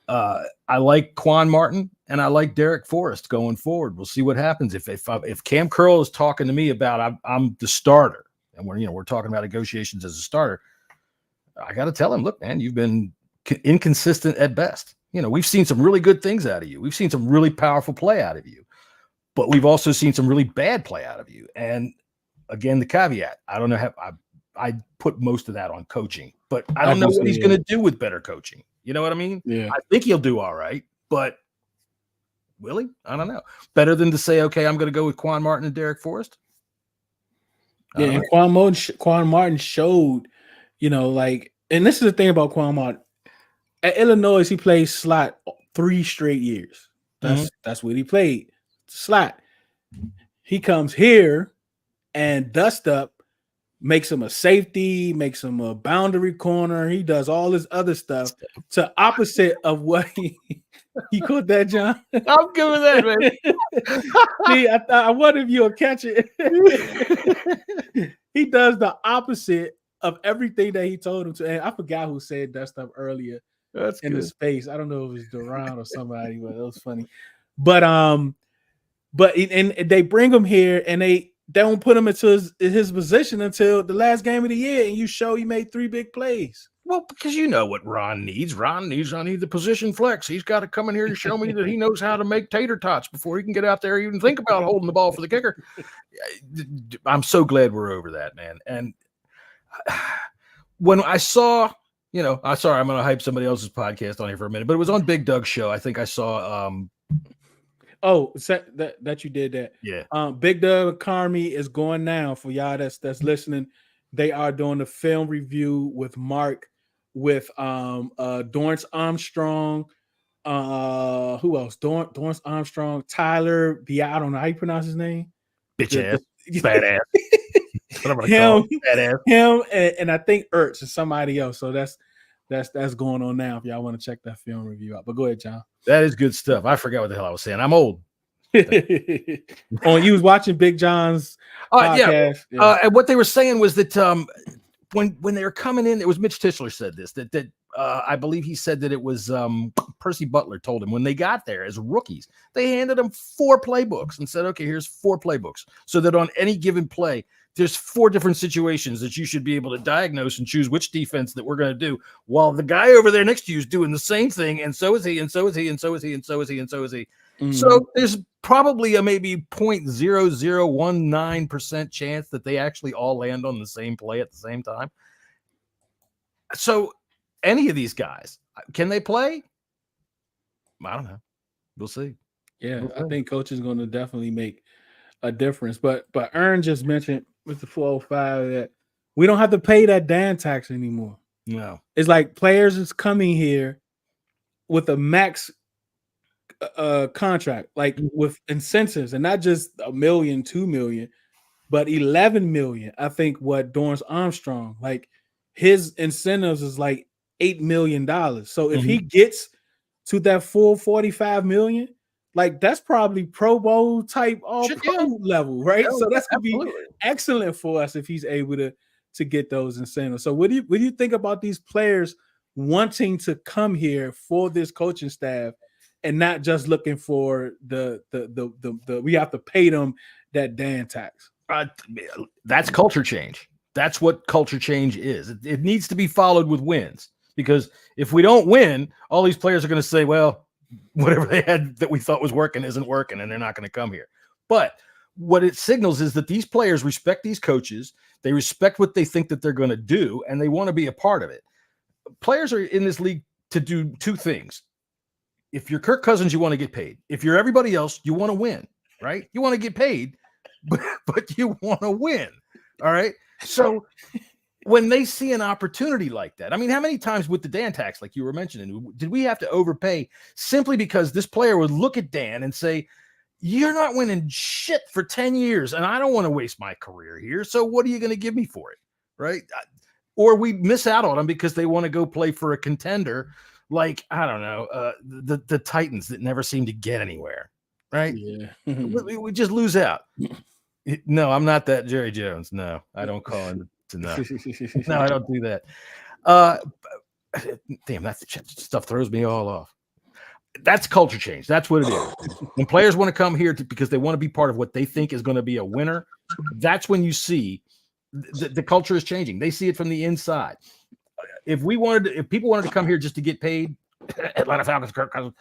I like Quan Martin and I like Derek Forrest going forward. We'll see what happens if Cam Curl is talking to me about I'm the starter and we're talking about negotiations as a starter. I got to tell him, look, man, you've been inconsistent at best. We've seen some really good things out of you. We've seen some really powerful play out of you, but we've also seen some really bad play out of you. And again, the caveat, I don't know how I put most of that on coaching, but I don't know what he's going to do with better coaching. You know what I mean? Yeah. I think he'll do all right, but will he? I don't know. Better than to say, okay, I'm going to go with Quan Martin and Derek Forrest. Yeah, and Quan Martin showed, and this is the thing about Quan Martin. At Illinois, he played slot 3 straight years. That's what he played, slot. He comes here and dust up, makes him a safety, makes him a boundary corner. He does all this other stuff to opposite of what he caught that, John. I'm good with that, man. See, I wonder if you'll catch it. He does the opposite of everything that he told him to. And I forgot who said that stuff earlier. That's in good. the space. I don't know if it was Duran or somebody, but it was funny. But they bring him here and they don't put him into his position until the last game of the year, and you show he made 3 big plays. Well, because you know what Ron needs. I need the position flex. He's got to come in here and show me that he knows how to make tater tots before he can get out there and even think about holding the ball for the kicker. I'm so glad we're over that, man. And when I saw, I'm sorry, I'm going to hype somebody else's podcast on here for a minute, but it was on Big Doug's show. I think I saw. That you did that. Yeah. Big Doug Carmi is going now for y'all that's listening. They are doing a film review with Mark, with Dorrance Armstrong. Who else? Dorrance Armstrong, Tyler. I don't know how you pronounce his name. Bitch ass. Badass. Him and I think Ertz and somebody else. So that's going on now if y'all want to check that film review out. But go ahead, John. That is good stuff. I forgot what the hell I was saying. I'm old. You was watching Big John's podcast. Yeah. And what they were saying was that when they were coming in, it was Mitch Tischler said this, that I believe he said that it was Percy Butler told him when they got there as rookies, they handed them 4 playbooks and said, okay, here's 4 playbooks so that on any given play, there's 4 different situations that you should be able to diagnose and choose which defense that we're going to do, while the guy over there next to you is doing the same thing, and so is he, and so is he, and so is he, and so is he, and so is he. So there's probably a maybe 0.0019% chance that they actually all land on the same play at the same time. So any of these guys, can they play? I don't know. We'll see. Yeah, I think coach is going to definitely make a difference. But Ern just mentioned with the 405 that we don't have to pay that Dan tax anymore. No. It's like players is coming here with a max contract, like with incentives, and not just $1 million, $2 million, but 11 million. I think what Dorrance Armstrong, like his incentives is like $8 million. So if he gets to that full 45 million, like that's probably Pro Bowl type all pro level, right? So that's gonna be excellent for us if he's able to get those incentives. So what do you think about these players wanting to come here for this coaching staff and not just looking for the we have to pay them that Dan tax? That's culture change. That's what culture change is. It needs to be followed with wins, because if we don't win, all these players are going to say, well, whatever they had that we thought was working isn't working, and they're not going to come here. But what it signals is that these players respect these coaches. They respect what they think that they're going to do, and they want to be a part of it. Players are in this league to do 2 things. If you're Kirk Cousins, you want to get paid. If you're everybody else, you want to win, right? You want to get paid, but you want to win. All right. So when they see an opportunity like that, I mean, how many times with the Dan tax, like you were mentioning, did we have to overpay simply because this player would look at Dan and say, you're not winning shit for 10 years, and I don't want to waste my career here. So what are you going to give me for it? Right. Or we miss out on them because they want to go play for a contender like, I don't know, the Titans that never seem to get anywhere. Right. Yeah. we just lose out. No, I'm not that Jerry Jones. No, I don't call him to no. No, I don't do that. Damn, that stuff throws me all off. That's culture change. That's what it is. When players want to come here because they want to be part of what they think is going to be a winner, that's when you see the culture is changing. They see it from the inside. If people wanted to come here just to get paid, Atlanta Falcons, Kirk Cousins,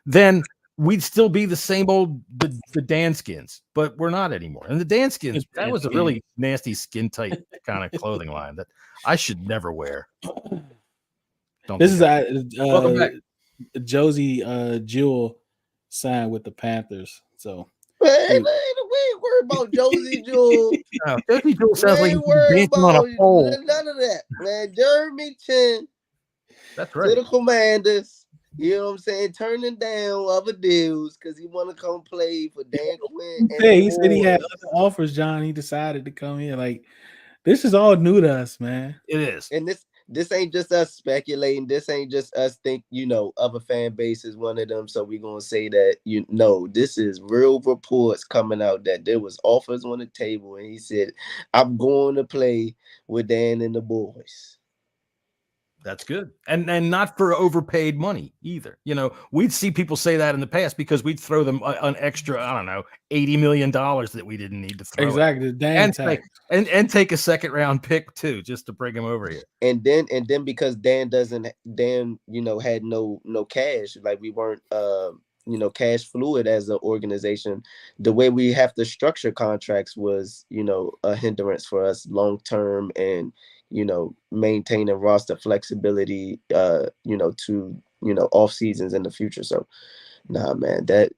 then we'd still be the same old the Dan skins, but we're not anymore. And the Dan skins, that was a really nasty skin tight kind of clothing line that I should never wear. This is welcome back. Josie Jewell signed with the Panthers. So we ain't worried about Josie Jewell. Josie Jewell sounds like he's dancing on a pole. None of that, man. Jeremy Chin. That's right. To the Commanders. You know what I'm saying? Turning down other deals because he want to come play for Dan Quinn. He said he had other offers, John. He decided to come here. Like, this is all new to us, man. It is. And this ain't just us speculating. This ain't just us think, other fan bases wanted them. So we're going to say that, this is real reports coming out that there was offers on the table. And he said, I'm going to play with Dan and the boys. That's good. And not for overpaid money either. We'd see people say that in the past because we'd throw them an extra, I don't know, $80 million that we didn't need to throw. Exactly. And take a second round pick too, just to bring him over here. And then because Dan had no cash, like we weren't cash fluid as an organization, the way we have to structure contracts was, a hindrance for us long term and maintaining roster flexibility, to off seasons in the future. So, nah, man, that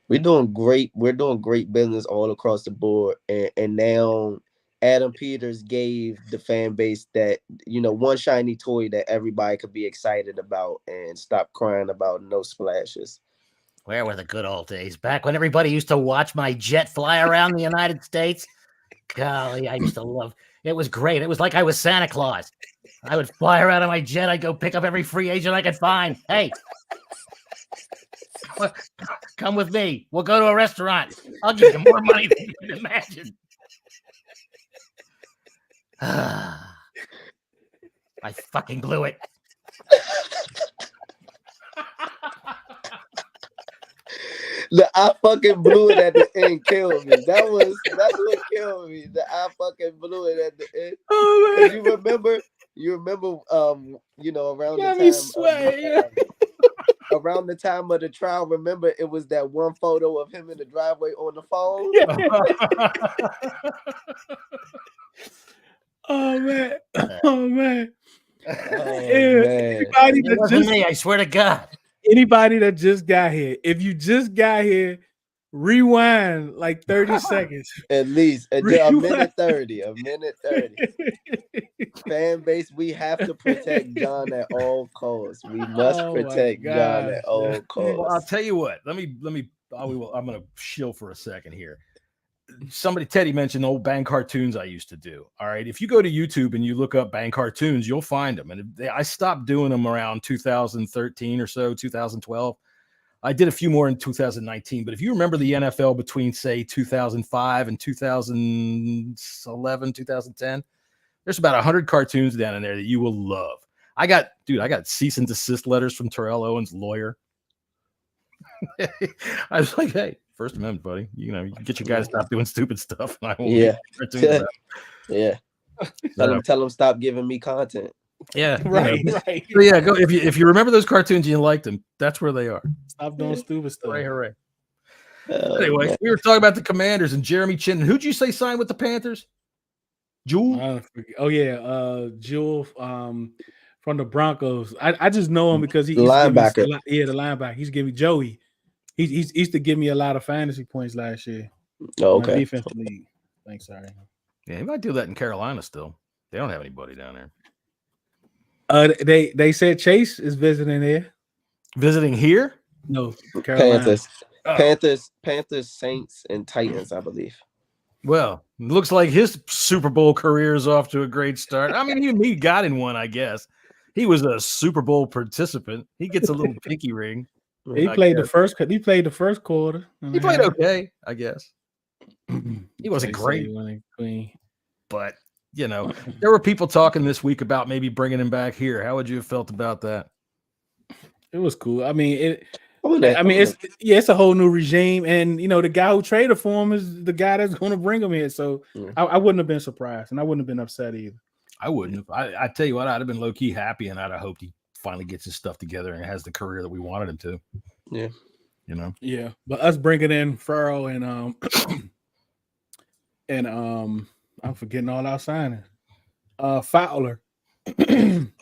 we're doing great. We're doing great business all across the board. And now Adam Peters gave the fan base that, one shiny toy that everybody could be excited about and stop crying about no splashes. Where were the good old days? Back when everybody used to watch my jet fly around the United States? Golly, I used to love it. Was great. It was like I was Santa Claus. I would fly around on my jet. I'd go pick up every free agent I could find. Hey, come with me. We'll go to a restaurant. I'll give you more money than you can imagine. I fucking blew it. The I fucking blew it at the end killed me. That's what killed me. The I fucking blew it at the end. Oh Cause man, you remember around the got me time of sweating. around the time of the trial, remember it was that one photo of him in the driveway on the phone. Oh man, oh man. Oh man. It wasn't me. I swear to God. Anybody that just got here, if you just got here, rewind like 30 seconds. At least a Rewind. minute 30. A minute 30. Fan base, we have to protect John at all costs. We must Oh my protect John gosh. at all Well, I'll costs. tell you what. I'm going to shill for a second here. Teddy mentioned old bang cartoons I used to do. All right. If you go to YouTube and you look up bang cartoons, you'll find them. And I stopped doing them around 2013 or so, 2012. I did a few more in 2019. But if you remember the NFL between, say, 2005 and 2011, 2010, there's about 100 cartoons down in there that you will love. I got cease and desist letters from Terrell Owens' lawyer. I was like, hey, First Amendment, buddy. You get your guy to stop doing stupid stuff. And I won't Yeah. Tell him stop giving me content. Yeah. Right. So yeah, go if you remember those cartoons and you liked them, that's where they are. Stop doing stupid stuff. Hooray. Oh, Anyway, man. we were talking about the Commanders and Jeremy Chin. Who'd you say signed with the Panthers? Jewel? Jewel from the Broncos. I just know him because he's linebacker. The linebacker. He's giving Joey. He used to give me a lot of fantasy points last year. Oh, okay. Defensive league. Thanks, sorry. Yeah, he might do that in Carolina still. They don't have anybody down there. They said Chase is visiting there. Visiting here? No, Carolina. Panthers, Saints, and Titans, I believe. Well, looks like his Super Bowl career is off to a great start. I mean, he got in one, I guess. He was a Super Bowl participant. He gets a little pinky ring. He played the first quarter. He played okay, I guess. He wasn't great, but there were people talking this week about maybe bringing him back here. How would you have felt about that? It was cool. I mean, it's a whole new regime, and the guy who traded for him is the guy that's going to bring him here. So I wouldn't have been surprised, and I wouldn't have been upset either. I wouldn't have. I tell you what, I'd have been low key happy, and I'd have hoped he finally gets his stuff together and has the career that we wanted him to. Yeah, Yeah, but us bringing in Farrell and I'm forgetting all our signings. Fowler, and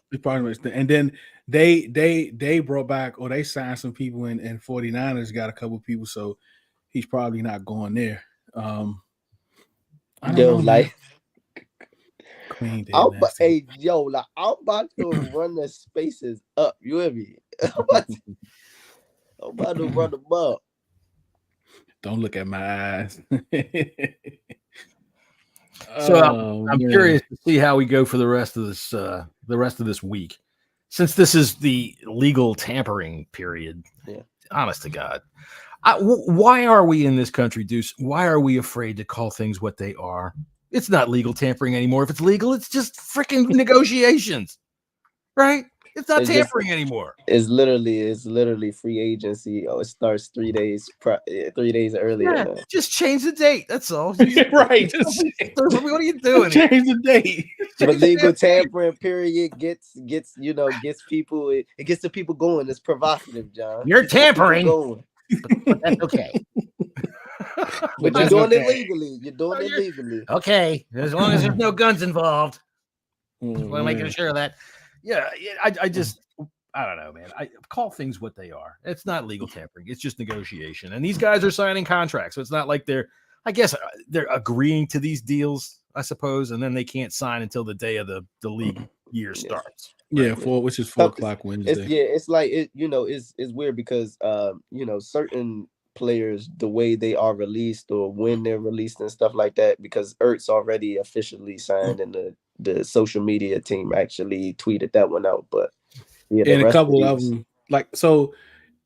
then they brought back, or they signed some people in 49ers, got a couple people, so he's probably not going there. I don't know, like Queen did I'm about to run the spaces up. You hear me? I'm about to run them up. Don't look at my eyes. So I'm curious to see how we go for the rest of this week, since this is the legal tampering period. Yeah. Honest to God, why are we in this country, Deuce? Why are we afraid to call things what they are? It's not legal tampering anymore. If it's legal, it's just freaking negotiations, right? It's not tampering anymore. It's literally free agency. Oh, it starts 3 days earlier. Yeah, just change the date. That's all. Right. What are you doing? Change the date. But legal tampering period gets people. It gets the people going. It's provocative, John. You're tampering, but that's okay. But you're doing it legally. You're doing it legally. Okay, as long as there's no guns involved. We're making sure of that. Yeah, I don't know, man. I call things what they are. It's not legal tampering. It's just negotiation. And these guys are signing contracts. So it's not like they're agreeing to these deals, I suppose, and then they can't sign until the day of the league year starts. Yeah, which is 4 o'clock Wednesday. It's like it's weird because certain players, the way they are released or when they're released and stuff like that, because Ertz already officially signed and the social media team actually tweeted that one out. But yeah, and a couple of them, like, so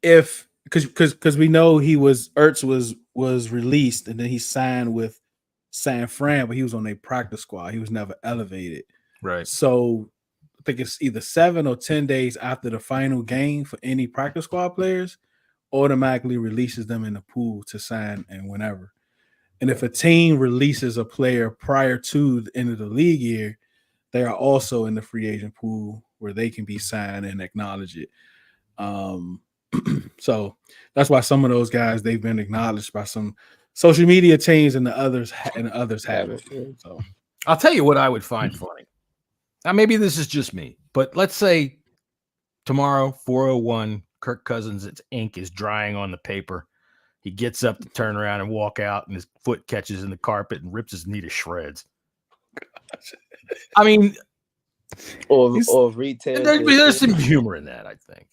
if because we know Ertz was released and then he signed with San Fran, but he was on a practice squad. He was never elevated. Right. So I think it's either 7 or 10 days after the final game for any practice squad players, automatically releases them in the pool to sign and whenever. And if a team releases a player prior to the end of the league year, they are also in the free agent pool where they can be signed and acknowledge it. So that's why some of those guys, they've been acknowledged by some social media teams, and the others haven't. So I'll tell you what I would find funny. Now, maybe this is just me, but let's say tomorrow, 4:01, Kirk Cousins' ink is drying on the paper. He gets up to turn around and walk out, and his foot catches in the carpet and rips his knee to shreds. I mean, or retail. there's some humor in that, I think.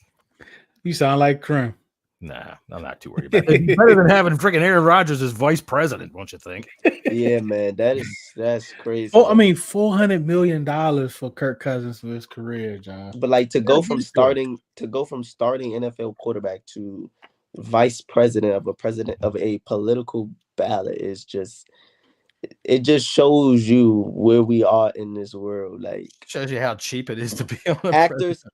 You sound like Krim. Nah, I'm not too worried about it. It's better than having freaking Aaron Rodgers as vice president, don't you think? Yeah, man, that's crazy. Oh, I mean, $400 million for Kirk Cousins for his career, John. But like to go from starting NFL quarterback to vice president of a political ballot is just, it just shows you where we are in this world. Like, shows you how cheap it is to be on actors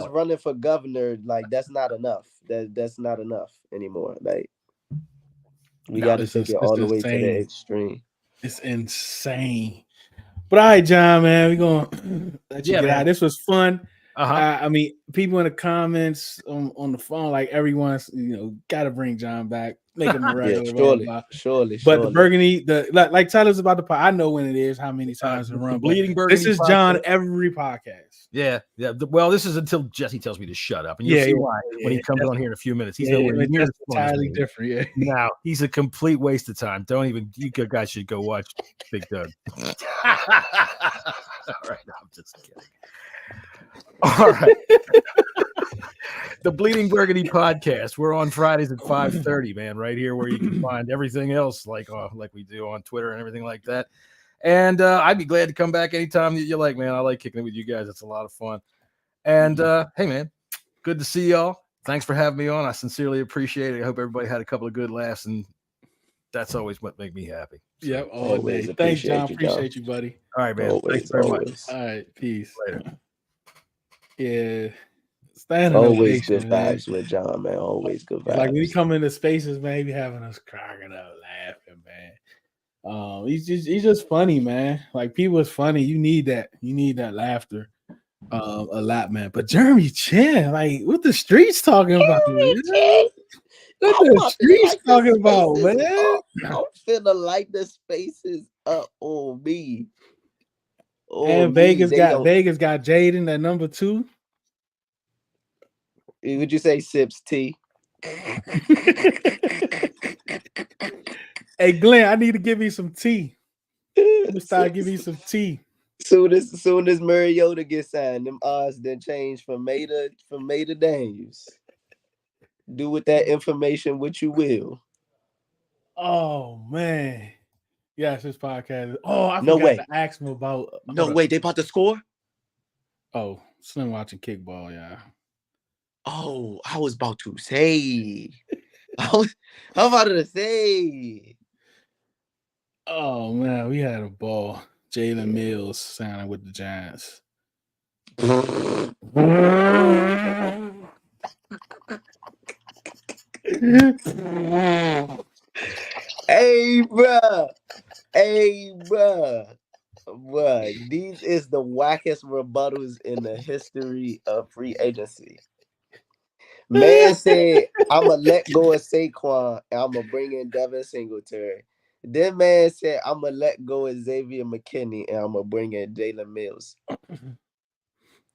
running for governor. Like, that's not enough. That's not enough anymore. Like, we got to take it all the way to the extreme. It's insane. But all right, John, man, we're gonna let you get out. This was fun. I mean, people in the comments on the phone, like everyone's, got to bring John back, make him a regular. Surely. But the burgundy, like Tyler's about to put, I know when it is, how many times to run. Bleeding burgundy. This is podcast. John every podcast. Yeah. Well, this is until Jesse tells me to shut up, and you'll see why when he comes on here in a few minutes. He's nowhere near entirely different. Yeah. Now he's a complete waste of time. You guys should go watch Big Doug. All right, I'm just kidding. All right. The Bleeding Burgundy podcast. We're on Fridays at 5:30, man, right here where you can find everything else like we do on Twitter and everything like that. And I'd be glad to come back anytime that you like, man. I like kicking it with you guys. It's a lot of fun. And hey, man, good to see y'all. Thanks for having me on. I sincerely appreciate it. I hope everybody had a couple of good laughs, and that's always what makes me happy. So, yep, always. Thanks, John. Appreciate you, buddy. All right, man. Thanks very much. All right, peace. Later. Yeah. Always good vibes with John, man. Always good vibes. Like when he come into spaces, man, he be having us cracking up, laughing, man. He's just funny, man. Like people is funny. You need that. You need that laughter a lot, man. But Jeremy Chin, like what the streets talking about, man? What the streets talking about, man? I'm finna light the spaces up on me. And Vegas got Jaden at number 2. Would you say sips tea? Hey Glenn, I need to give you some tea. Let me start giving you some tea. Soon as Mariota gets signed, them odds then change from May to Daniels. Do with that information what you will. Oh man. Yes, this podcast. Oh, I forgot to ask him about. No way, they about to score? Oh, Slim watching kickball, yeah. Oh, I was about to say. I'm about to say. Oh man, we had a ball. Jalen Mills signing with the Giants. Hey, bruh. These is the wackest rebuttals in the history of free agency. Man said, I'm going to let go of Saquon and I'm going to bring in Devin Singletary. Then man said, I'm going to let go of Xavier McKinney and I'm going to bring in Jalen Mills.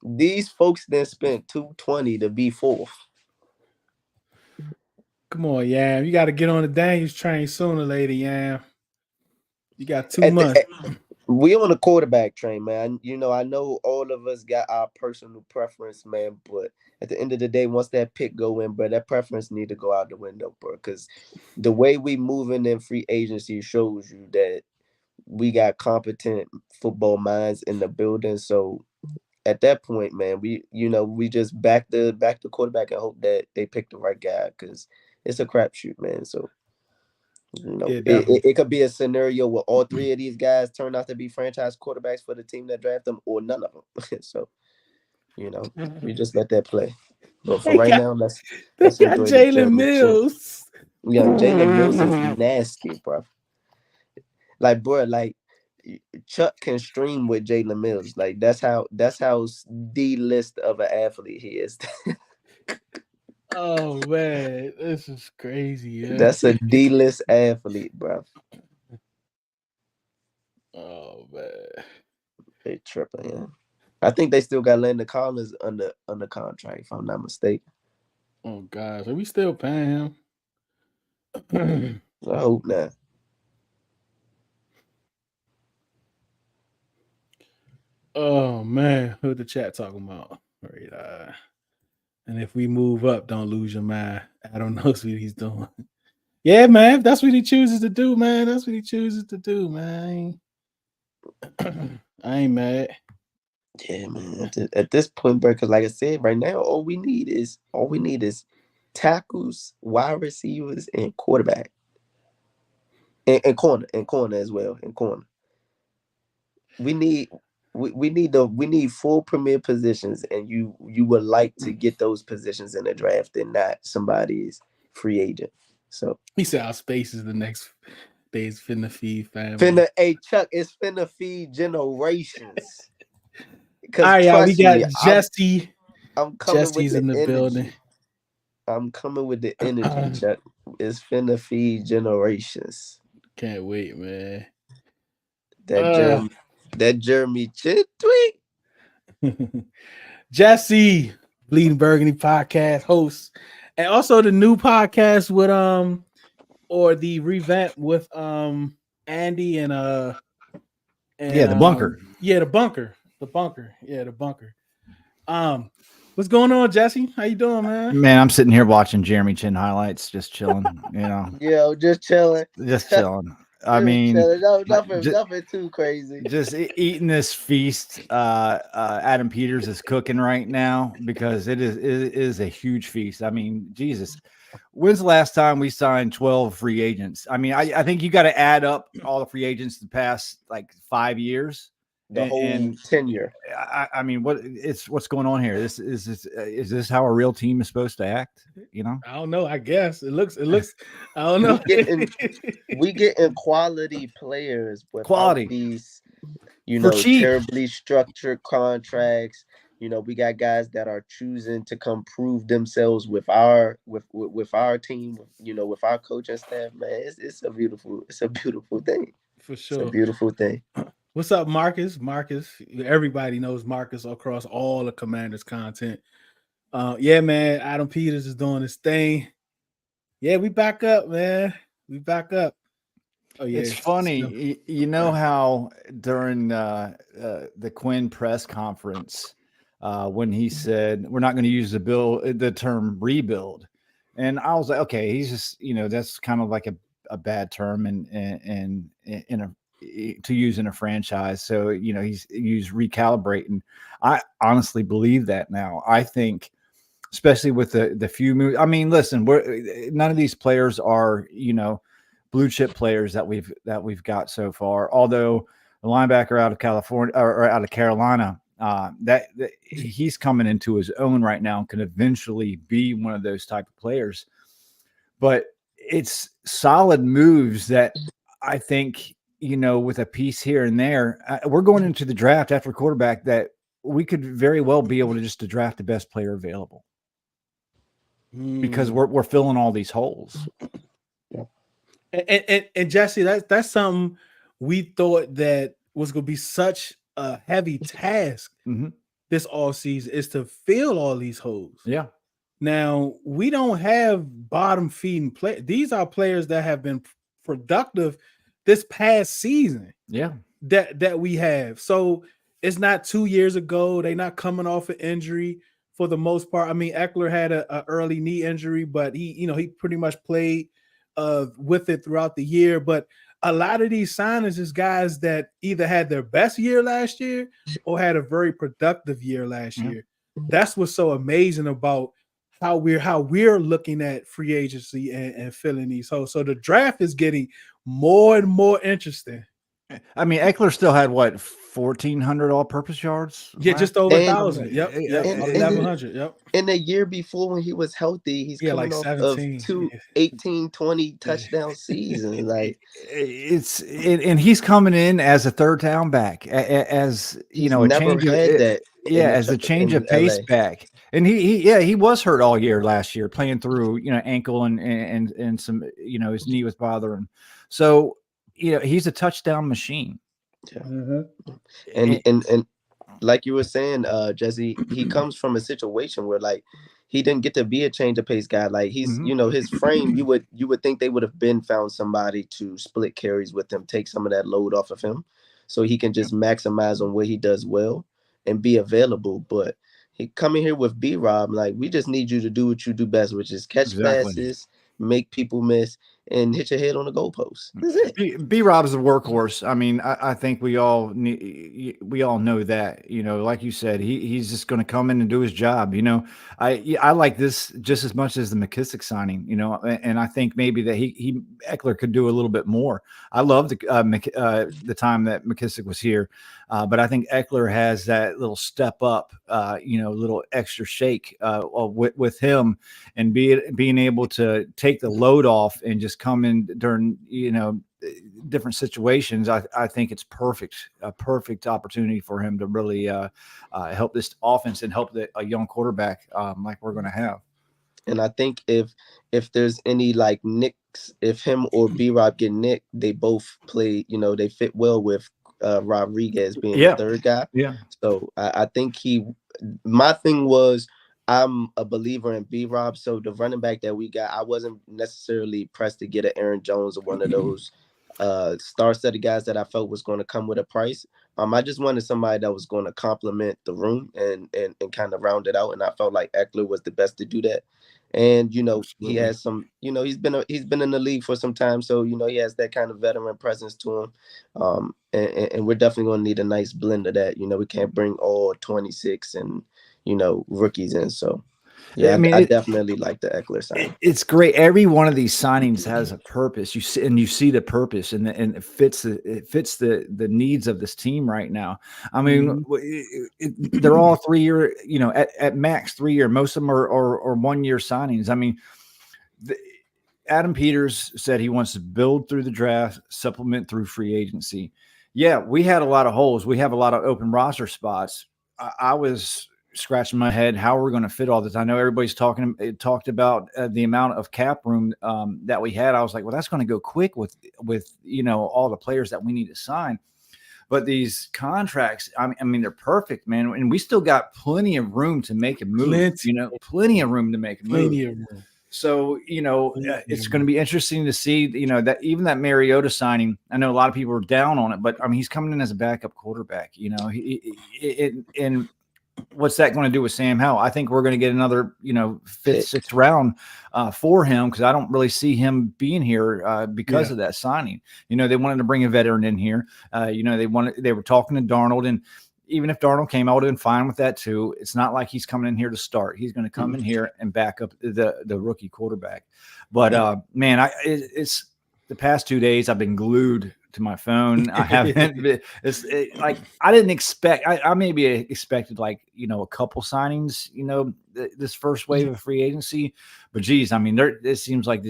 These folks then spent $220 to be fourth. Come on, Yam. You got to get on the Daniels train sooner or later, Yam. You got 2 months. We on the quarterback train, man. I know all of us got our personal preference, man, but at the end of the day, once that pick go in, bro, that preference need to go out the window, bro, because the way we moving in free agency shows you that we got competent football minds in the building. So at that point, man, we just back the quarterback and hope that they pick the right guy because it's a crapshoot, man. So it could be a scenario where all 3 of these guys turn out to be franchise quarterbacks for the team that draft them, or none of them. So We just let that play. But for They right got now, they let's got enjoy the Jalen Jeremy Chin. Mills. Jalen Mills is nasty, bro. Like, bro, like Chuck can stream with Jalen Mills. Like that's how D list of an athlete he is. Oh man, this is crazy, yeah. That's a D list athlete, bro. Oh man. They tripping, yeah. I think they still got Landon Collins under contract, if I'm not mistaken. Oh gosh, are we still paying him? I hope not. Oh man, who the chat talking about? Right, and if we move up, don't lose your mind. I don't know what he's doing. Yeah, man, if that's what he chooses to do, man. That's what he chooses to do, man. I ain't mad. Yeah, man. At this point, bro, because like I said, right now, all we need is tackles, wide receivers, and quarterback, and corner as well, and corner. We need we need 4 premier positions, and you would like to get those positions in the draft and not somebody's free agent. So He said our space is the next day's finna feed family. finna, hey Chuck, it's finna feed generations. All Because right, y'all. We trust got me, Jesse. I'm coming with Jesse's the in the building. energy. I'm coming with the energy, Chuck. It's finna feed generations. Can't wait, man. That Jeremy Chin tweet. Jesse, Bleeding Burgundy podcast host, and also the new podcast with or the revamp with Andy and Yeah, the bunker. the bunker, the bunker. What's going on, Jesse? How you doing, man? Man, I'm sitting here watching Jeremy Chin highlights, just chilling, Yo, just chilling. just chilling. I Just mean, chilling. No, just, nothing too crazy. just eating this feast. Adam Peters is cooking right now because it is a huge feast. I mean, Jesus, when's the last time we signed 12 free agents? I mean, I think you got to add up all the free agents the past like 5 years. The whole And tenure. I mean, what's going on here? Is this how a real team is supposed to act? I don't know. I guess it looks. I don't know. We getting quality players without Quality. these, For cheap. terribly structured contracts. We got guys that are choosing to come prove themselves with our team, with our coaching staff. Man, it's a beautiful thing. For It's a sure. beautiful thing. What's up, Marcus? Marcus, everybody knows Marcus across all the Commanders content. Yeah, man, Adam Peters is doing his thing. Yeah, we back up, man. We back up. Oh yeah, It's funny, you know how during the Quinn press conference, when he said we're not going to use the term rebuild, and I was like, okay, he's just that's kind of like a bad term and in a to use in a franchise. So he's used recalibrating. I honestly believe that now. I think, especially with the few moves. I mean, listen, none of these players are blue chip players that we've got so far. Although the linebacker out of California or out of Carolina, that he's coming into his own right now and can eventually be one of those type of players. But it's solid moves that I think with a piece here and there. We're going into the draft after quarterback that we could very well be able to just to draft the best player available because we're filling all these holes. And Jesse, that's something we thought that was going to be such a heavy task this offseason is to fill all these holes. Yeah. Now, we don't have bottom feeding players. These are players that have been productive this past season. Yeah. That we have. So it's not 2 years ago. They're not coming off an injury for the most part. I mean, Eckler had a early knee injury, but he pretty much played with it throughout the year. But a lot of these signings is guys that either had their best year last year or had a very productive year last year. That's what's so amazing about how we're looking at free agency and filling these holes. So the draft is getting more and more interesting. I mean, Eckler still had what 1,400 all-purpose yards. Yeah, last just over year? And 1,000. Yep, yep, and, about and 1,100. Yep. in the year before when he was healthy, he's Yeah, like coming off of 17. two Yeah. 18, 20 touchdown seasons. Like And he's coming in as a third down back, as you he's know, a never change of had that yeah, in as a change in of pace LA. back. And he was hurt all year last year, playing through ankle and some his knee was bothering. So he's a touchdown machine. Yeah. Mhm. And like you were saying, Jesse, he comes from a situation where like he didn't get to be a change of pace guy. Like he's, Mhm. his frame, you would think they would have been found somebody to split carries with him, take some of that load off of him, so he can just maximize on what he does well and be available. But he coming here with B Rob, like we just need you to do what you do best, which is catch Exactly. passes, make people miss, and hit your head on the goalpost. That's it. B Rob is a workhorse. I mean, I think we all know that. Like you said, he's just going to come in and do his job. I like this just as much as the McKissick signing. And I think maybe that he Eckler could do a little bit more. I love the time that McKissick was here, but I think Eckler has that little step up, little extra shake with him, and being able to take the load off and just come in during different situations. I think it's a perfect opportunity for him to really help this offense and help a young quarterback like we're going to have. And I think if there's any like nicks, if him or B Rob get nicked, they both play, they fit well with Rodriguez being the Yeah. third guy. Yeah. So I think my thing was I'm a believer in B Rob. So the running back that we got, I wasn't necessarily pressed to get an Aaron Jones or one of those star-studded guys that I felt was going to come with a price. I just wanted somebody that was going to complement the room and kind of round it out. And I felt like Eckler was the best to do that. And he Absolutely. has some, he's been in the league for some time, so he has that kind of veteran presence to him. And we're definitely going to need a nice blend of that. We can't bring all 26 and rookies in. So yeah, I mean, I definitely like the Eckler signing. It's great. Every one of these signings has a purpose. You see the purpose, and it fits the needs of this team right now. I mean, they're all 3-year, at max 3-year. Most of them are 1-year signings. I mean, Adam Peters said he wants to build through the draft, supplement through free agency. Yeah, we had a lot of holes. We have a lot of open roster spots. I was scratching my head how we're going to fit all this. I know everybody's talked about the amount of cap room that we had. I was like, well, that's going to go quick with all the players that we need to sign. But these contracts, I mean, they're perfect, man, and we still got plenty of room to make a move. Plenty of room to make a move. Plenty of room. So, it's going to be interesting to see, that even that Mariota signing, I know a lot of people are down on it, but I mean, he's coming in as a backup quarterback, and what's that going to do with Sam Howell? I think we're going to get another, fifth, sixth round for him, because I don't really see him being here because of that signing. They wanted to bring a veteran in here. They were talking to Darnold, and even if Darnold came, I would have been fine with that too. It's not like he's coming in here to start. He's going to come in here and back up the rookie quarterback. But man, it's the past 2 days I've been glued to my phone. I haven't. Like I didn't expect. I maybe expected like a couple signings. This first wave of free agency, but geez, I mean, it seems like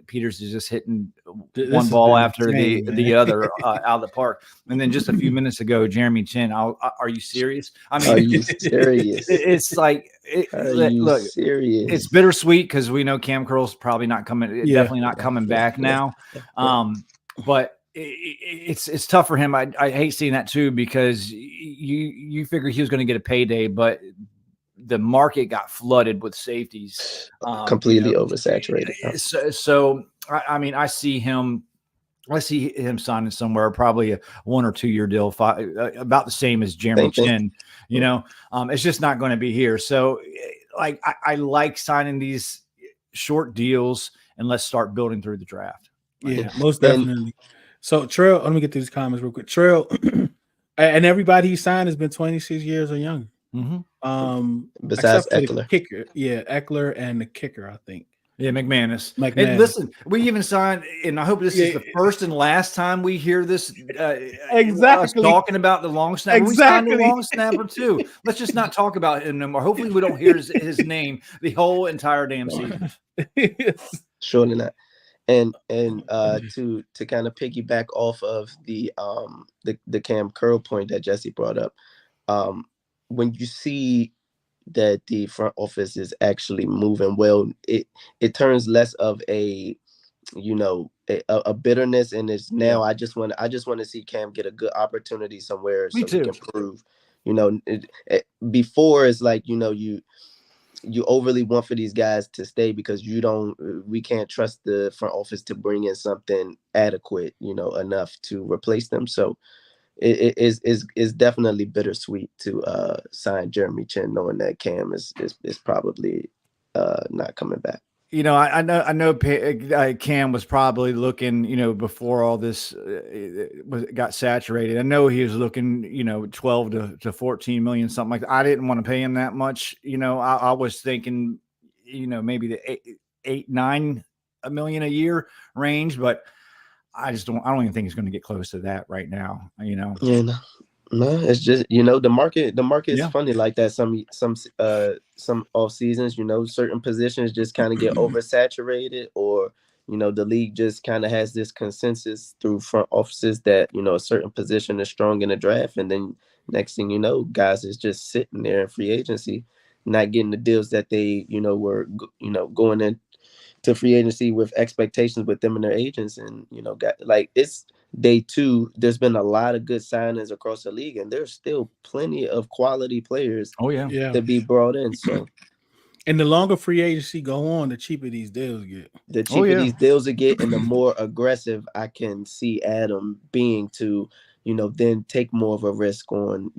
Peters is just hitting one ball after the other out of the park. And then just a few minutes ago, Jeremy Chin. Are you serious? I mean, are you serious? It's like look, serious? It's bittersweet because we know Cam Curl's probably not coming. Definitely not coming back now. But it's tough for him. I hate seeing that too, because you figure he was going to get a payday, but the market got flooded with safeties, completely oversaturated. So I mean, I see him signing somewhere, probably a 1 or 2 year deal, about the same as Jeremy Chin. It's just not going to be here. So like I like signing these short deals, and let's start building through the draft. Yeah, most definitely. So Trail, let me get through these comments real quick. Trail, and everybody he signed has been 26 years or younger. Mm-hmm. Besides except for Eckler. the kicker, Eckler and the kicker, I think. Yeah, McManus. And McManus. listen, we even signed, and I hope this is the first and last time we hear this. Us Exactly. talking about the long snapper. We signed the Exactly. long snapper too. Let's just not talk about him no more. Hopefully, we don't hear his name the whole entire damn season. Surely not. And to kind of piggyback off of the Cam Curl point that Jesse brought up, when you see that the front office is actually moving well, it turns less of a a bitterness, and it's now I just want to see Cam get a good opportunity somewhere so he can prove. Before it's like you overly want for these guys to stay because we can't trust the front office to bring in something adequate enough to replace them. So it is definitely bittersweet to sign Jeremy Chin, knowing that Cam is probably not coming back. I know Cam was probably looking, before all this got saturated. I know he was looking, 12 to 14 million, something like that. I didn't want to pay him that much. I was thinking, maybe the 8-9 million a year range, but I don't even think he's going to get close to that right now. Yeah, no, it's just the market is funny like that. Some off seasons, certain positions just kind of get oversaturated, or the league just kind of has this consensus through front offices that a certain position is strong in the draft, and then next thing you know, guys is just sitting there in free agency, not getting the deals that they were going in to free agency with expectations with them and their agents, and it's day 2. There's been a lot of good signings across the league, and there's still plenty of quality players to be brought in. So, and the longer free agency go on, the cheaper these deals get. The cheaper these deals get, and the more aggressive I can see Adam being to then take more of a risk on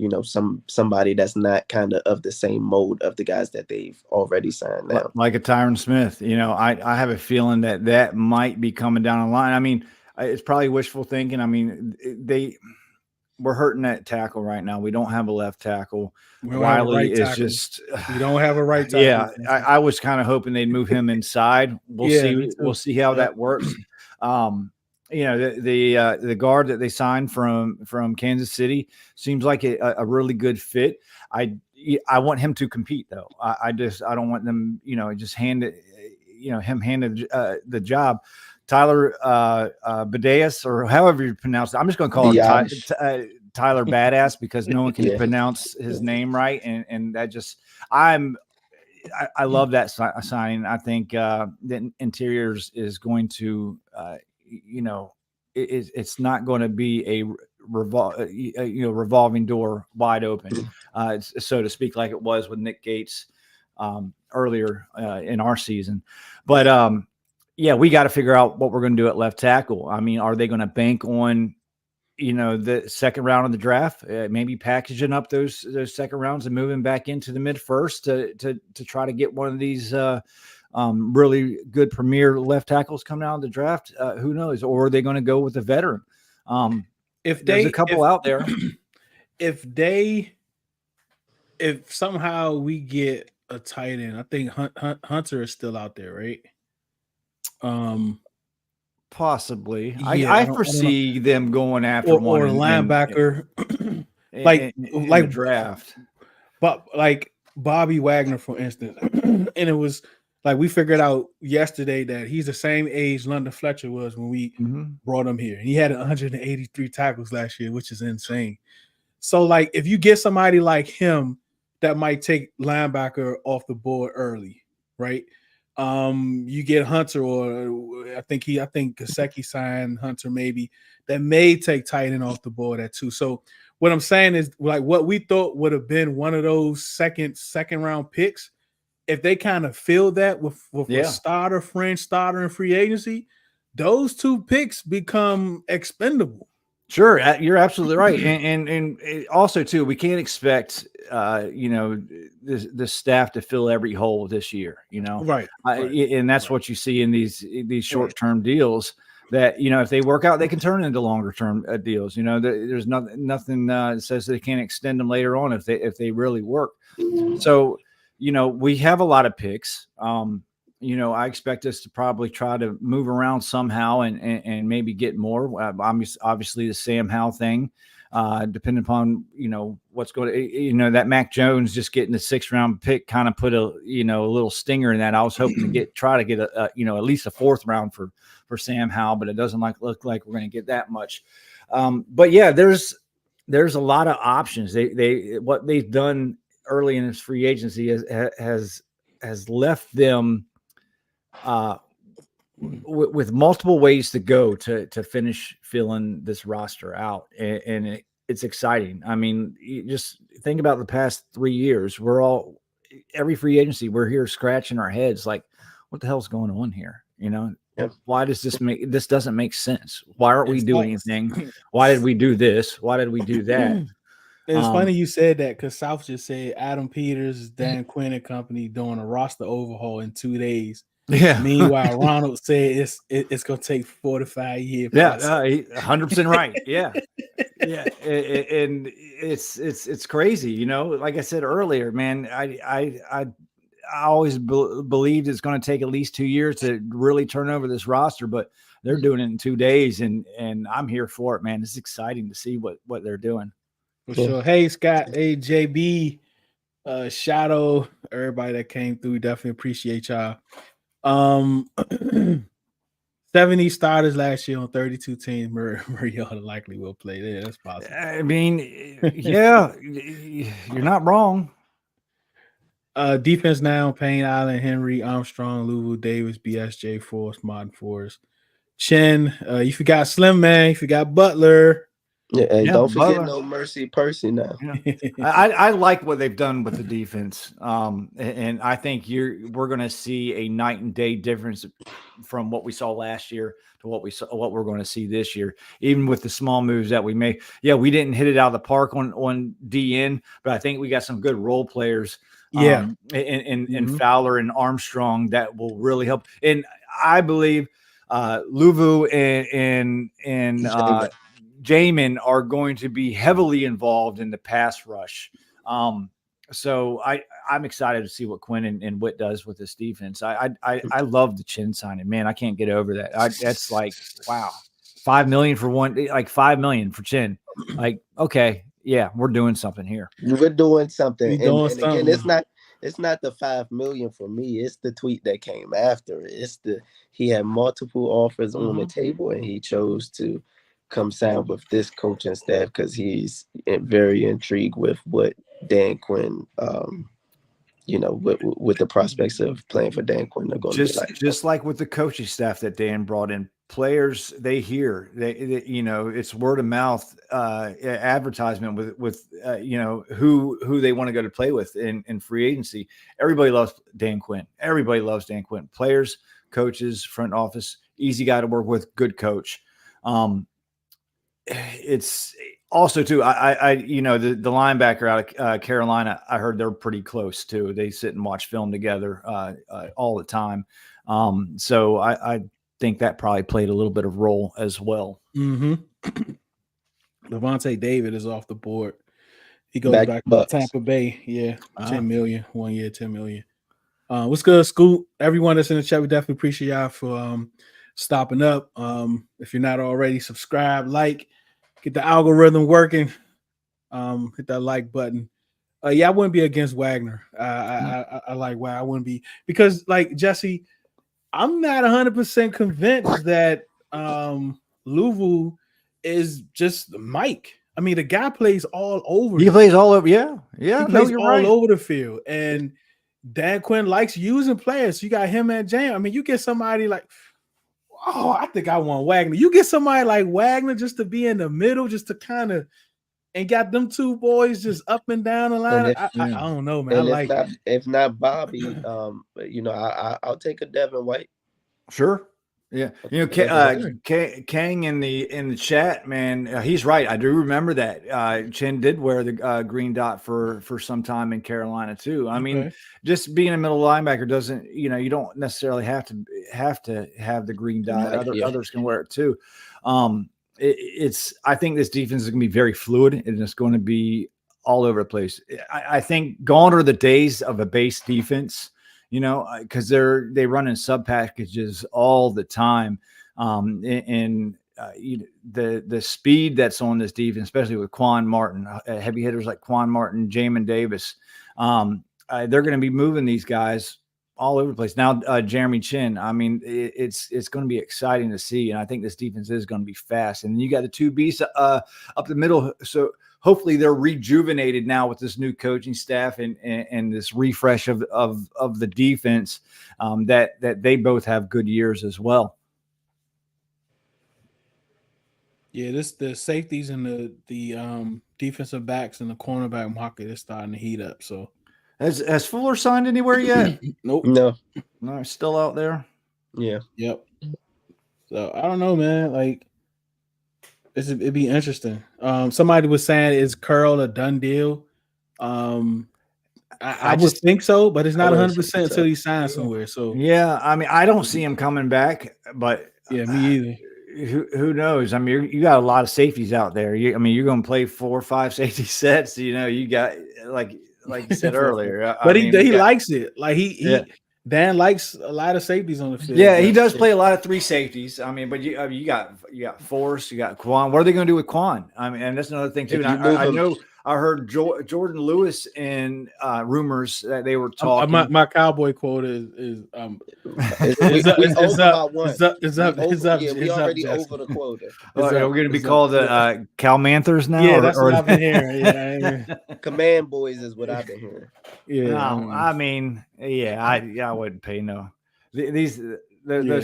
somebody that's not kind of the same mode of the guys that they've already signed now, like a Tyron Smith. I have a feeling that might be coming down the line. I mean, it's probably wishful thinking. I mean, we're hurting that tackle right now. We don't have a left tackle. Wiley is just. We don't have a right tackle. Yeah, I was kind of hoping they'd move him inside. We'll see. We'll see how that works. The guard that they signed from Kansas City seems like a really good fit. I want him to compete though. I don't want them, just hand it, him handed the job. Tyler Badass, or however you pronounce it. I'm just going to call him Tyler Badass because no one can pronounce his name right, and that just I love that signing. I think the Interiors is going to it's not going to be a revolving door wide open, so to speak, like it was with Nick Gates earlier in our season. But we got to figure out what we're going to do at left tackle. I mean, are they going to bank on the second round of the draft, maybe packaging up those second rounds and moving back into the mid first to try to get one of these really good premier left tackles coming out of the draft? Who knows? Or are they going to go with a veteran? There's a couple out there. If somehow we get a tight end, I think Hunter is still out there, right? Possibly. I foresee them going after one or a linebacker, like the draft, but like Bobby Wagner, for instance. And it was like we figured out yesterday that he's the same age London Fletcher was when we brought him here. He had 183 tackles last year, which is insane. So, like, if you get somebody like him, that might take linebacker off the board early, right? You get Hunter, or I think Gesicki signed Hunter, maybe that may take tight end off the board at 2. So what I'm saying is, like, what we thought would have been one of those second round picks, if they kind of filled that with a fringe starter in free agency, those 2 picks become expendable. Sure, you're absolutely right, and also too, we can't expect the staff to fill every hole this year, right? And that's what you see in these short term deals. That if they work out, they can turn into longer term deals. There's nothing that says they can't extend them later on if they really work. So we have a lot of picks. You know, I expect us to probably try to move around somehow and maybe get more. Obviously, the Sam Howell thing, depending upon, you know, what's going to, you know, that Mac Jones just getting the 6th round pick kind of put a, you know, a little stinger in that. I was hoping to try to get a you know, at least a 4th round for Sam Howell, but it doesn't look like we're going to get that much. But yeah, there's a lot of options. What they've done early in his free agency has left them with multiple ways to go to finish filling this roster out, and it's exciting. I mean, you just think about the past 3 years. Every free agency, we're here scratching our heads like, what the hell's going on here? You know, why does this doesn't make sense? Why aren't we doing anything? Why did we do this? Why did we do that? It's funny you said that, because South just said Adam Peters, Dan Quinn and company doing a roster overhaul in 2 days. Yeah. Meanwhile, Ronald said it's gonna take 4 to 5 years. Yeah, 100% right. Yeah, yeah, and it's crazy. You know, like I said earlier, man, I always believed it's going to take at least 2 years to really turn over this roster, but they're doing it in 2 days, and I'm here for it, man. It's exciting to see what they're doing. For sure. Hey, Scott. Hey, JB. Shadow. Everybody that came through. Definitely appreciate y'all. 70 starters last year on 32 teams. Mariota likely will play there. That's possible. I mean, yeah, you're not wrong. Defense now: Payne, Allen, Henry, Armstrong, Louisville, Davis, BSJ, Force, Martin Forrest, Chen. You forgot Slim Man. You forgot Butler. Yeah, don't forget no Mercy Percy now. Yeah. I like what they've done with the defense, and I think we're going to see a night and day difference from what we saw last year to what we're going to see this year. Even with the small moves that we made, yeah, we didn't hit it out of the park on DN, but I think we got some good role players. Yeah, and Fowler and Armstrong that will really help. And I believe Luvu and Jamin are going to be heavily involved in the pass rush. So I'm excited to see what Quinn and Witt does with this defense. I love the Chin signing, man. I can't get over that. That's like, wow, $5 million for one, like $5 million for Chin. Like, okay, yeah, we're doing something here. We're doing something. And again, it's not the $5 million for me. It's the tweet that came after it. He had multiple offers on the table, and he chose to come sign with this coaching staff because he's very intrigued with what Dan Quinn, you know, with the prospects of playing for Dan Quinn are going to be like. Just like with the coaching staff that Dan brought in, players they hear, they you know, it's word of mouth advertisement with you know, who they want to go to play with in free agency. Everybody loves Dan Quinn. Everybody loves Dan Quinn. Players, coaches, front office, easy guy to work with, good coach. It's also too, I you know, the linebacker out of Carolina, I heard they're pretty close too. They sit and watch film together all the time. So I think that probably played a little bit of role as well. Levante David is off the board. He goes back to Tampa Bay. Yeah, 10 million, 1 year, 10 million. What's good, Scoot? Everyone that's in the chat, we definitely appreciate y'all for stopping up. If you're not already, subscribe, like, get the algorithm working. Hit that like button. Yeah, I wouldn't be against Wagner. I like Wagner. I wouldn't be, because, like, Jesse, I'm not 100% convinced that Louisville is just Mike. I mean, the guy plays all over. He plays all over. Yeah. He plays all over the field. And Dan Quinn likes using players. You got him and James. I mean, you get somebody like, oh, I think I want Wagner. You get somebody like Wagner just to be in the middle, just to kind of, and got them two boys just up and down the line. I don't know, man. If not Bobby, you know, I'll take a Devin White. Sure. Yeah. You know, Kang in the chat, man, he's right. I do remember that. Chen did wear the green dot for some time in Carolina too. I mean, just being a middle linebacker doesn't, you know, you don't necessarily have to have the green dot. Others can wear it too. I think this defense is going to be very fluid, and it's going to be all over the place. I think gone are the days of a base defense. because they run in sub packages all the time. The speed that's on this defense, especially with Quan Martin, heavy hitters like Quan Martin, Jamin Davis, they're going to be moving these guys all over the place. Now, Jeremy Chin, I mean, it's going to be exciting to see, and I think this defense is going to be fast. And you got the two beasts up the middle, so hopefully they're rejuvenated now with this new coaching staff and this refresh of the defense, that they both have good years as well. Yeah, the safeties and the defensive backs and the cornerback market is starting to heat up. So has Fuller signed anywhere yet? Nope. No. No, still out there. Yeah. Yep. So I don't know, man. Like it'd be interesting. Somebody was saying, is Curl a done deal? I would think so, but it's not 100% until he signs somewhere. So yeah, I mean, I don't see him coming back, but yeah, me either. Who knows? I mean, you got a lot of safeties out there. You're going to play 4 or 5 safety sets. You got like you said earlier. But he likes it. Like Dan likes a lot of safeties on the field. Yeah, he does play a lot of 3 safeties. I mean, but you got Force, you got Quan. What are they going to do with Quan? I mean, and that's another thing too. I know I heard Jordan Lewis in rumors that they were talking. My cowboy quote is up. Yeah, we already over the quota. We're going to be called Cal Manthers now. Yeah, that's what I've been hearing. Yeah, Command boys is what I've been hearing. Yeah, no, I mean, I wouldn't pay no. Those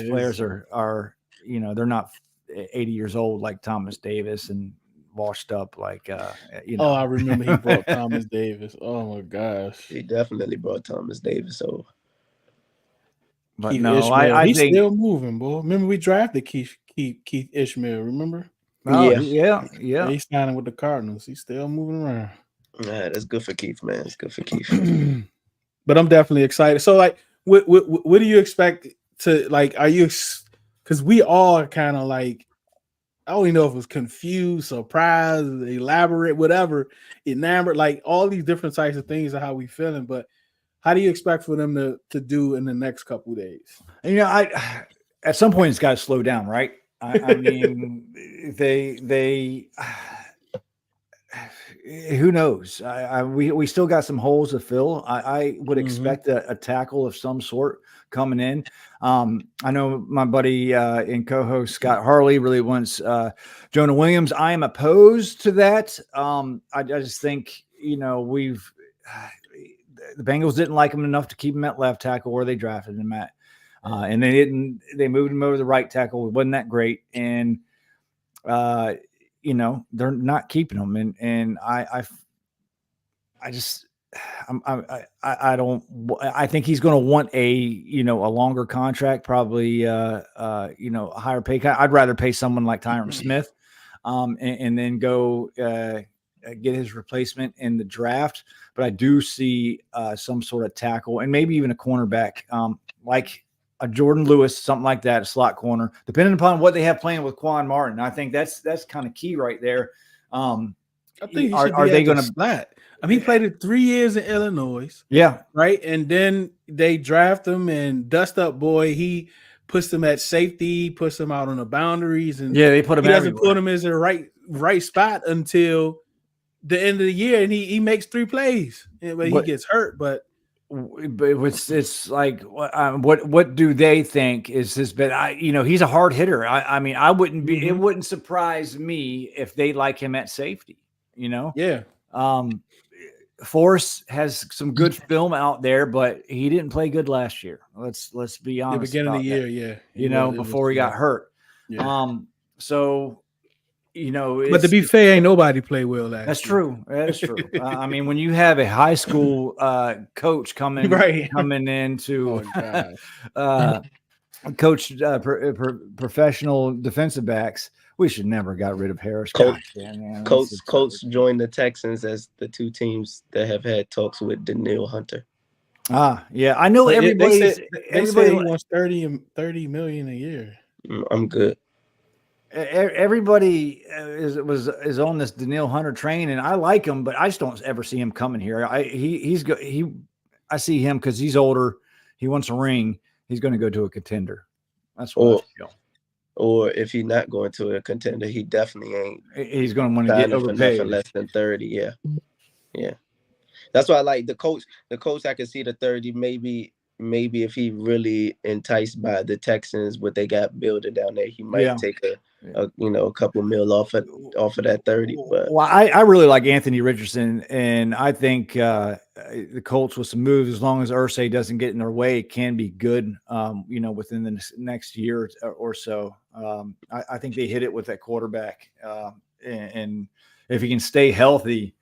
players are they're not 80 years old like Thomas Davis and washed up like Oh, I remember he brought Thomas Davis. Oh my gosh, he definitely brought Thomas Davis over. But Keith no, Ishmael, I he's think still moving, boy. Remember we drafted Keith Ishmael. Remember? Yeah. He's signing with the Cardinals. He's still moving around. Yeah, that's good for Keith, man. It's good for Keith. But I'm definitely excited. So, like, what do you expect to like? Are you? Because we all kind of like, I don't even know if it was confused, surprised, elaborate, whatever, enamored, like all these different types of things of how we feeling. But how do you expect for them to do in the next couple of days? I at some point it's got to slow down, right? I mean, they who knows? We still got some holes to fill. I would expect a tackle of some sort coming in. I know my buddy and co-host Scott Harley really wants Jonah Williams. I am opposed to that. I just think the Bengals didn't like him enough to keep him at left tackle where they drafted him at, and they moved him over to the right tackle. It wasn't that great, and they're not keeping him, and I think he's going to want a longer contract, probably a higher pay. I'd rather pay someone like Tyron Smith, and then go get his replacement in the draft. But I do see some sort of tackle and maybe even a cornerback, like a Jordan Lewis, something like that, a slot corner, depending upon what they have playing with Quan Martin. I think that's kind of key right there. I think are they going to splat? I mean, he played it 3 years in Illinois. Yeah. Right. And then they draft him, and Dust Up Boy, he puts them at safety, puts them out on the boundaries, and they put him. He doesn't put him as a right spot until the end of the year, and he makes 3 plays. But he gets hurt. But it's like what do they think is his bet? He's a hard hitter. I mean, I wouldn't be. It wouldn't surprise me if they like him at safety. Yeah. Force has some good film out there, but he didn't play good last year. Let's be honest. The beginning of the year, yeah. Before he got hurt. Yeah. So but to be fair, ain't nobody play well last That's year. true. That's true. I mean, when you have a high school coach coming into coach professional defensive backs, we should never got rid of Harris. Colts joined the Texans as the 2 teams that have had talks with Danielle Hunter. Yeah, I know everybody. They say he wants 30 million a year. I'm good. Everybody is on this Danielle Hunter train, and I like him, but I just don't ever see him coming here. I see him because he's older. he wants a ring, he's going to go to a contender. That's what I feel. Or if he's not going to a contender, he definitely ain't. He's going to want to get for overpaid. nothing less than 30. Yeah. That's why I like the coach. The coach, I can see the 30. Maybe if he really enticed by the Texans, what they got building down there, he might take a couple mil off of that 30. But well, I really like Anthony Richardson, and I think the Colts with some moves, as long as Irsay doesn't get in their way, can be good. Within the next year or so. I think they hit it with that quarterback, and if he can stay healthy,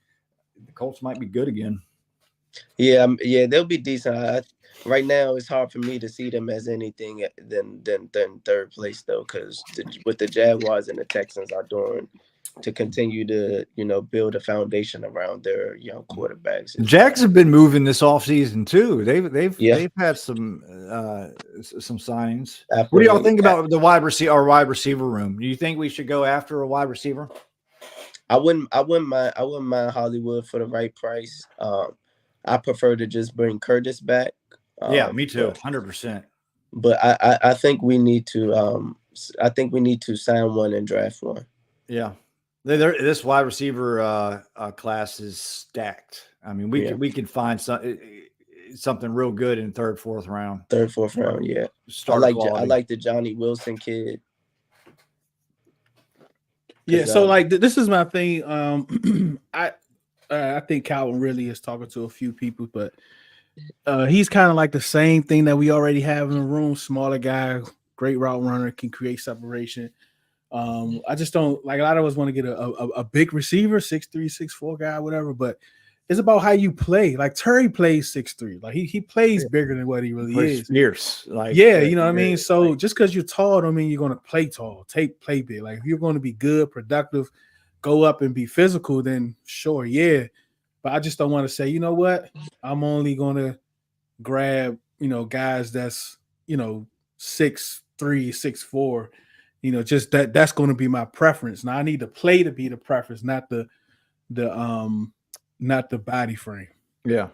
the Colts might be good again. Yeah, they'll be decent. Right now, it's hard for me to see them as anything than third place, though, because what the Jaguars and the Texans are doing to continue to build a foundation around their young quarterbacks. Jags have been moving this offseason too. They've had some signings. What do y'all think about our wide receiver room? Do you think we should go after a wide receiver? I wouldn't mind Hollywood for the right price. I prefer to just bring Curtis back. Yeah, me too, 100%. But I think we need to sign one and draft one. Yeah, this wide receiver class is stacked. I mean, we could find something real good in third, fourth round. Yeah. I like the Johnny Wilson kid. Yeah, so like this is my thing. I think Calvin really is talking to a few people, but he's kind of like the same thing that we already have in the room. Smaller guy, great route runner, can create separation. I just don't like a lot of us want to get a big receiver, 6'3", 6'4" guy, whatever, but it's about how you play. Like Terry plays 6'3", like he plays bigger than what he really is. Fierce, like you know what I mean. So just because you're tall, don't mean you're going to play tall. Play big. Like if you're going to be good, productive, go up and be physical, then sure, yeah. But I just don't want to say, you know what, I'm only going to grab guys that's 6'3", 6'4". Just that's going to be my preference. Now I need the play to be the preference, not the body frame. Yeah.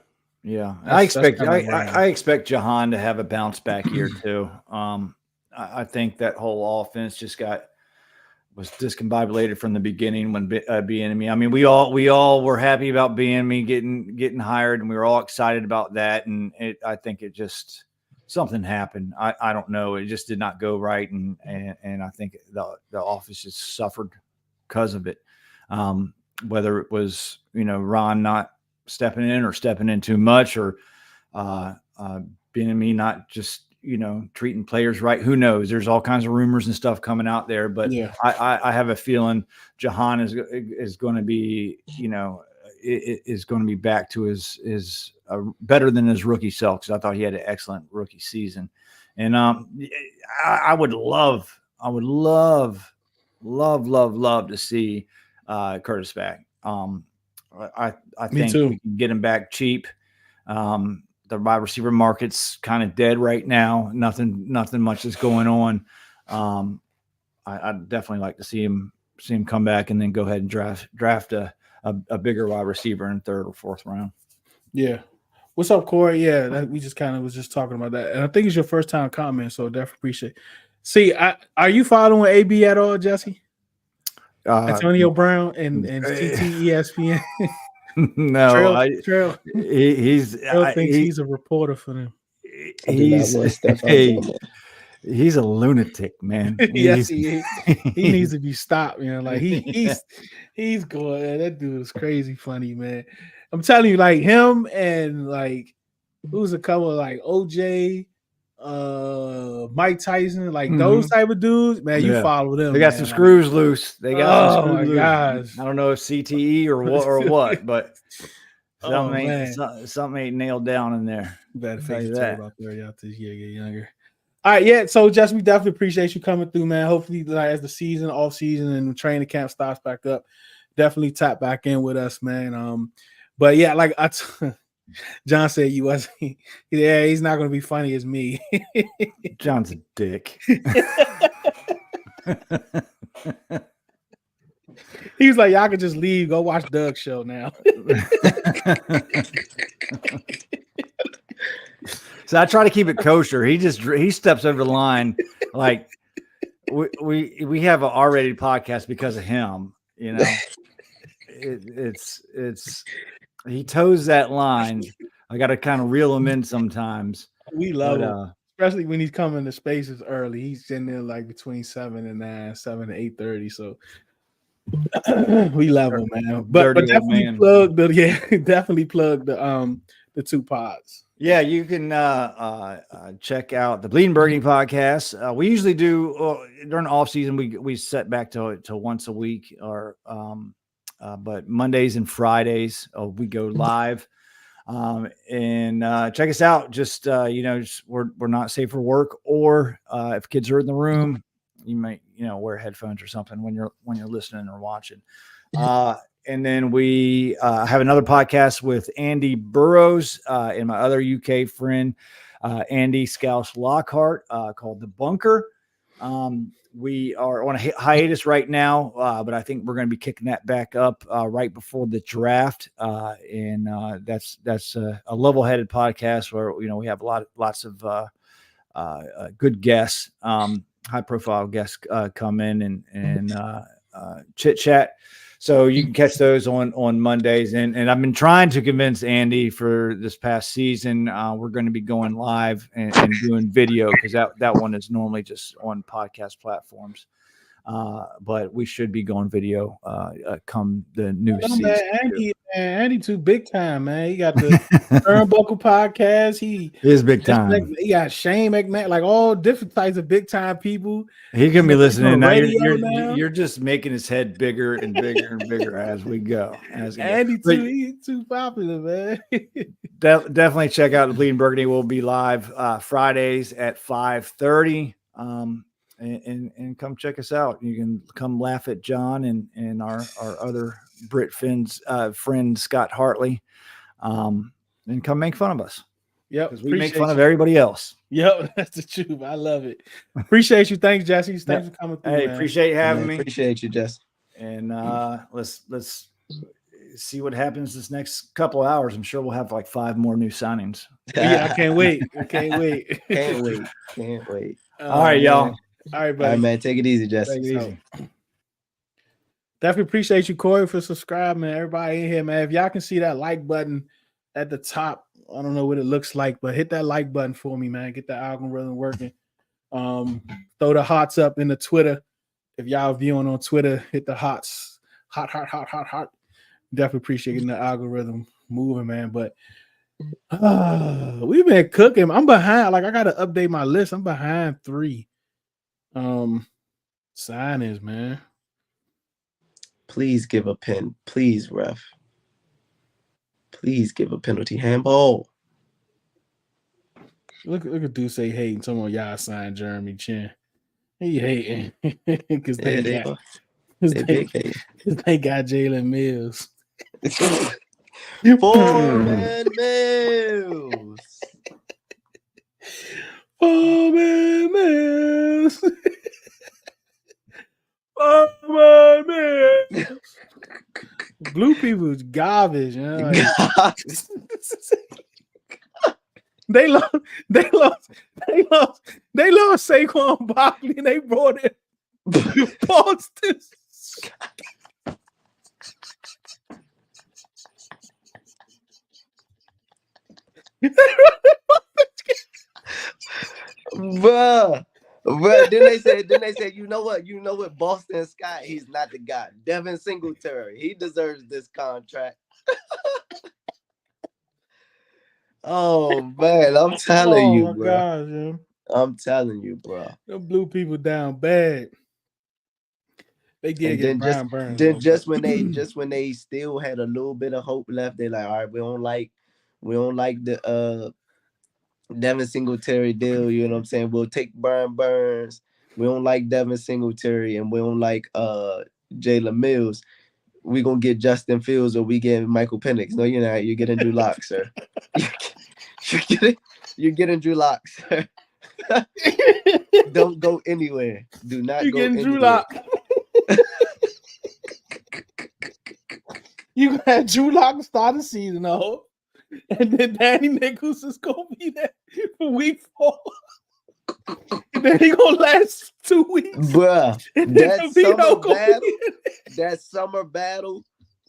I expect Jahan to have a bounce back year too. I think that whole offense was discombobulated from the beginning when Bieniemy. I mean, we all were happy about Bieniemy getting hired, and we were all excited about that. And I think it just something happened. I don't know. It just did not go right, and I think the office just suffered because of it. Whether it was Ron not stepping in or stepping in too much, or Bieniemy not just treating players right. Who knows? There's all kinds of rumors and stuff coming out there, but yeah. I have a feeling Jahan is going to be is going to be back to his better than his rookie self, because I thought he had an excellent rookie season, and I would love to see Curtis back. I think we can get him back cheap. The wide receiver market's kind of dead right now. Nothing much is going on. I'd definitely like to see him come back and then go ahead and draft a bigger wide receiver in third or fourth round. Yeah. What's up, Corey? Yeah, we just kind of was just talking about that, and I think it's your first time comment, so definitely appreciate it. See, are you following AB at all, Jesse? Antonio Brown and ESPN. No, Trail. He's a reporter for them. He's a lunatic, man. Yes, he needs to be stopped, man. Like he's going. That dude is crazy funny, man. I'm telling you, like him and like who's a couple like OJ, Mike Tyson, like those type of dudes, man. You follow them. They got some screws loose. They got some screws loose. Gosh. I don't know if CTE or what, but something ain't nailed down in there. You better fix it about 30 out this year, get younger. All right, yeah. So, Jess, we definitely appreciate you coming through, man. Hopefully, like, as the off season, and training camp starts back up, definitely tap back in with us, man. But yeah, like John said, you wasn't. Yeah, he's not going to be funny as me. John's a dick. He was like, y'all can just leave, go watch Doug's show now. So I try to keep it kosher. He steps over the line. Like we have an R-rated podcast because of him. You know, it's he toes that line. I got to kind of reel him in sometimes. We love him, especially when he's coming to spaces early. He's sitting there like between 7 and 9, 7 to 8:30. So we love him, man. But definitely plug the two pods. Yeah, you can check out the Bleeding Burgundy podcast. We usually do during the off season. We set back to once a week, or but Mondays and Fridays we go live. And check us out. Just we're not safe for work, or if kids are in the room, you might wear headphones or something when you're listening or watching. And then we have another podcast with Andy Burrows and my other UK friend, Andy Scouse Lockhart, called The Bunker. We are on a hiatus right now, but I think we're going to be kicking that back up right before the draft. And that's a level-headed podcast where, we have lots of good guests, high-profile guests come in and chit-chat. So you can catch those on Mondays. And I've been trying to convince Andy for this past season. We're going to be going live and doing video, because that one is normally just on podcast platforms. But we should be going video come the new season. Andy too big time, man. He got the Turnbuckle podcast. He is big time. He got Shane McMahon, like all different types of big time people. He can be listening now. You're just making his head bigger and bigger and bigger as we go. He's too popular, man. Definitely check out the Bleeding Burgundy. We'll be live Fridays at 5:30. And come check us out. You can come laugh at John and our other Brit Finn's friend Scott Hartley, and come make fun of us. Yep, because we make fun of everybody else. Yep, that's the truth. I love it. Appreciate you. Thanks, Jesse. Thanks for coming through. Hey, man. Appreciate having me. Appreciate you, Jesse. And let's see what happens this next couple of hours. I'm sure we'll have like 5 more new signings. Yeah, I can't wait. Can't wait. All right, y'all. All right, buddy. All right, man. Take it easy, Jesse. Take it easy. Definitely appreciate you, Corey, for subscribing, man. Everybody in here, man. If y'all can see that like button at the top, I don't know what it looks like, but hit that like button for me, man. Get the algorithm working. Throw the hearts up in the Twitter. If y'all viewing on Twitter, hit the hearts. Hot. Definitely appreciate getting the algorithm moving, man. But we've been cooking. I'm behind. Like, I got to update my list. I'm behind 3 signings, man. Please give a pen. Please, ref. Please give a penalty handball. Look at Duce hating. Some of y'all signed Jeremy Chin. He hating because they got Jalen Mills. Foreman Mills. Foreman Mills. Foreman Mills. Blue people's garbage, you know? Like, they lost Saquon Barkley and they brought in Boston. Bruh. Then they said, you know what, Boston Scott, he's not the guy. Devin Singletary, he deserves this contract. Oh man, I'm telling you, bro. Gosh, yeah. I'm telling you, bro. Them blue people down bad. They did get Brian Burns. Then just when they still had a little bit of hope left, they're like, all right, we don't like the Devin Singletary deal, you know what I'm saying? We'll take Brian Burns. We don't like Devin Singletary, and we don't like Jalen Mills. We're gonna get Justin Fields, or we get Michael Penix. No, you're not. You're getting Drew Lock, sir. You're getting Drew Lock, sir. Don't go anywhere. Do not go anywhere. Drew Lock. You had Drew Lock start the season, though. And then Danny Nichols is gonna be there for week 4. And then he gonna last 2 weeks. Bruh, And then that DeVito summer gonna battle, be that summer battle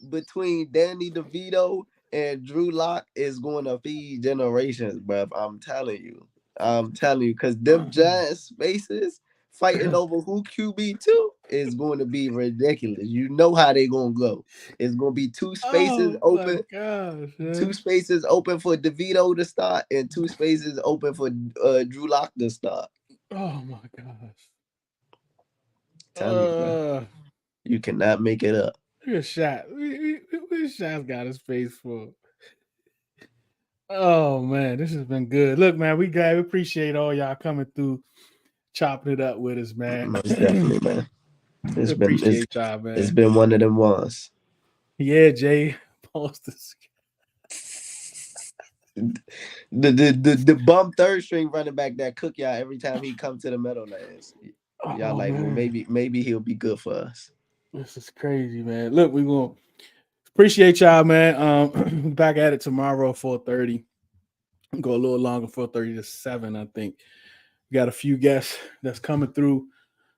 between Danny DeVito and Drew Lock is going to feed generations, bruh. I'm telling you, because them Giants spaces fighting over who QB2 is going to be ridiculous. You know how they gonna go. It's gonna be two spaces oh my open. gosh, man. Two spaces open for DeVito to start, and two spaces open for Drew Lock to start. Oh my gosh. Tell you, bro. You cannot make it up. Look at Shot. Shot's got his face full. Oh man, this has been good. Look, man, we appreciate all y'all coming through, chopping it up with us, man. Most definitely, man. Y'all, man. It's been one of them ones. Yeah, Jay. Post this. The bum third string running back that cook y'all every time he come to the Meadowlands. Y'all like, well, maybe he'll be good for us. This is crazy, man. Look, we gonna appreciate y'all, man. Back at it tomorrow, 4:30. Go a little longer, 4:30 to 7, I think. We got a few guests that's coming through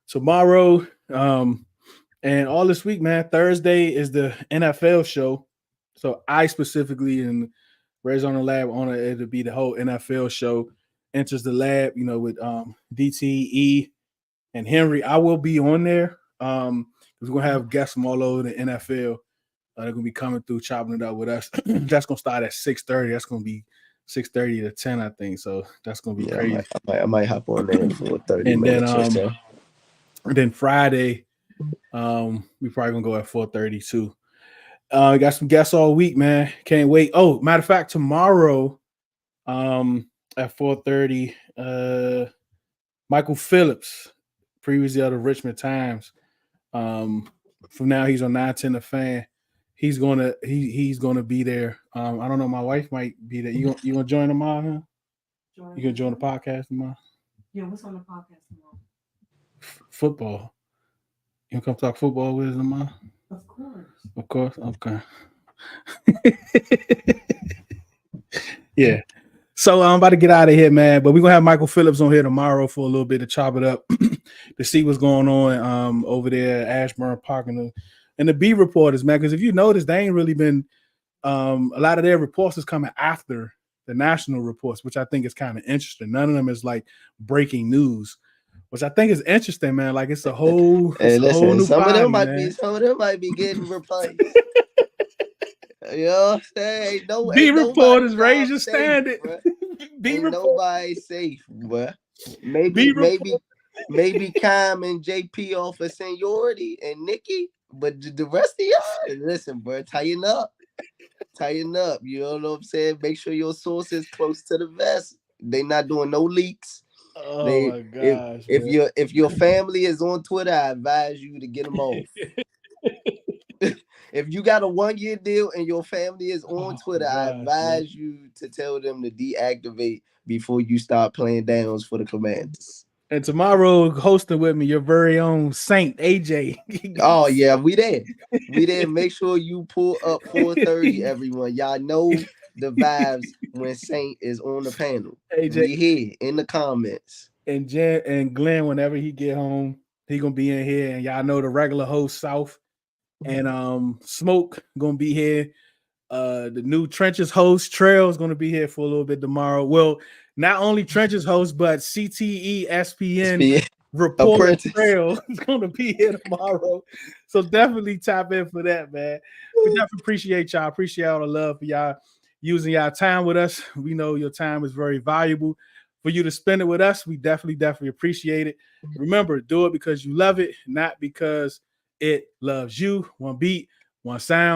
tomorrow. And all this week, man. Thursday is the NFL show. So I specifically in Redzone In the Lab on it to be the whole NFL show. Enters the lab, with DTE and Henry. I will be on there. We're gonna have guests from all over the NFL. They're gonna be coming through, chopping it up with us. That's gonna start at 6:30. That's gonna be 6:30 to 10, I think. So that's gonna be crazy. I might hop on there for 30 minutes or so. And then Friday, we probably gonna go at 4:30 too. We got some guests all week, man. Can't wait. Oh, matter of fact, tomorrow, at 4:30, Michael Phillips, previously of the Richmond Times. From now he's on 910 The Fan. He's gonna be there. I don't know. My wife might be there. You gonna join tomorrow? Huh? You gonna join the podcast tomorrow? Yeah, what's on the podcast tomorrow? Football. You gonna come talk football with us tomorrow? Of course. Of course. Okay. Yeah. So I'm about to get out of here, man. But we're gonna have Michael Phillips on here tomorrow for a little bit to chop it up to see what's going on over there at Ashburn Park and the B reporters, man. Because if you notice, they ain't really been a lot of their reports is coming after the national reports, which I think is kind of interesting. None of them is like breaking news, which I think is interesting, man. Like it's a whole, whole new some party, of them might be getting replaced. You know what I'm saying? B reporters raise your standard. Ain't nobody safe, bro. Maybe Cam and JP off of seniority and Nikki, but the rest of y'all, listen, bro, tighten up. You know what I'm saying? Make sure your source is close to the vest. They not doing no leaks. Oh my gosh! If your family is on Twitter, I advise you to get them off. If you got a 1-year deal and your family is on Twitter, I advise you to tell them to deactivate before you start playing downs for the Commanders. And tomorrow, hosting with me, your very own Saint AJ. Oh yeah, we there. Make sure you pull up 4:30, everyone. Y'all know the vibes when Saint is on the panel. AJ, we here in the comments. And Jen and Glenn, whenever he get home, he gonna be in here. And y'all know the regular host South and Smoke gonna be here. The new Trenches host Trail is gonna be here for a little bit tomorrow. Well, not only Trenches host, but CTE SPN reporter Trail is gonna be here tomorrow. So definitely tap in for that, man. We definitely appreciate y'all. Appreciate all the love for y'all using y'all time with us. We know your time is very valuable. For you to spend it with us, we definitely appreciate it. Remember, do it because you love it, not because it loves you. One beat, one sound.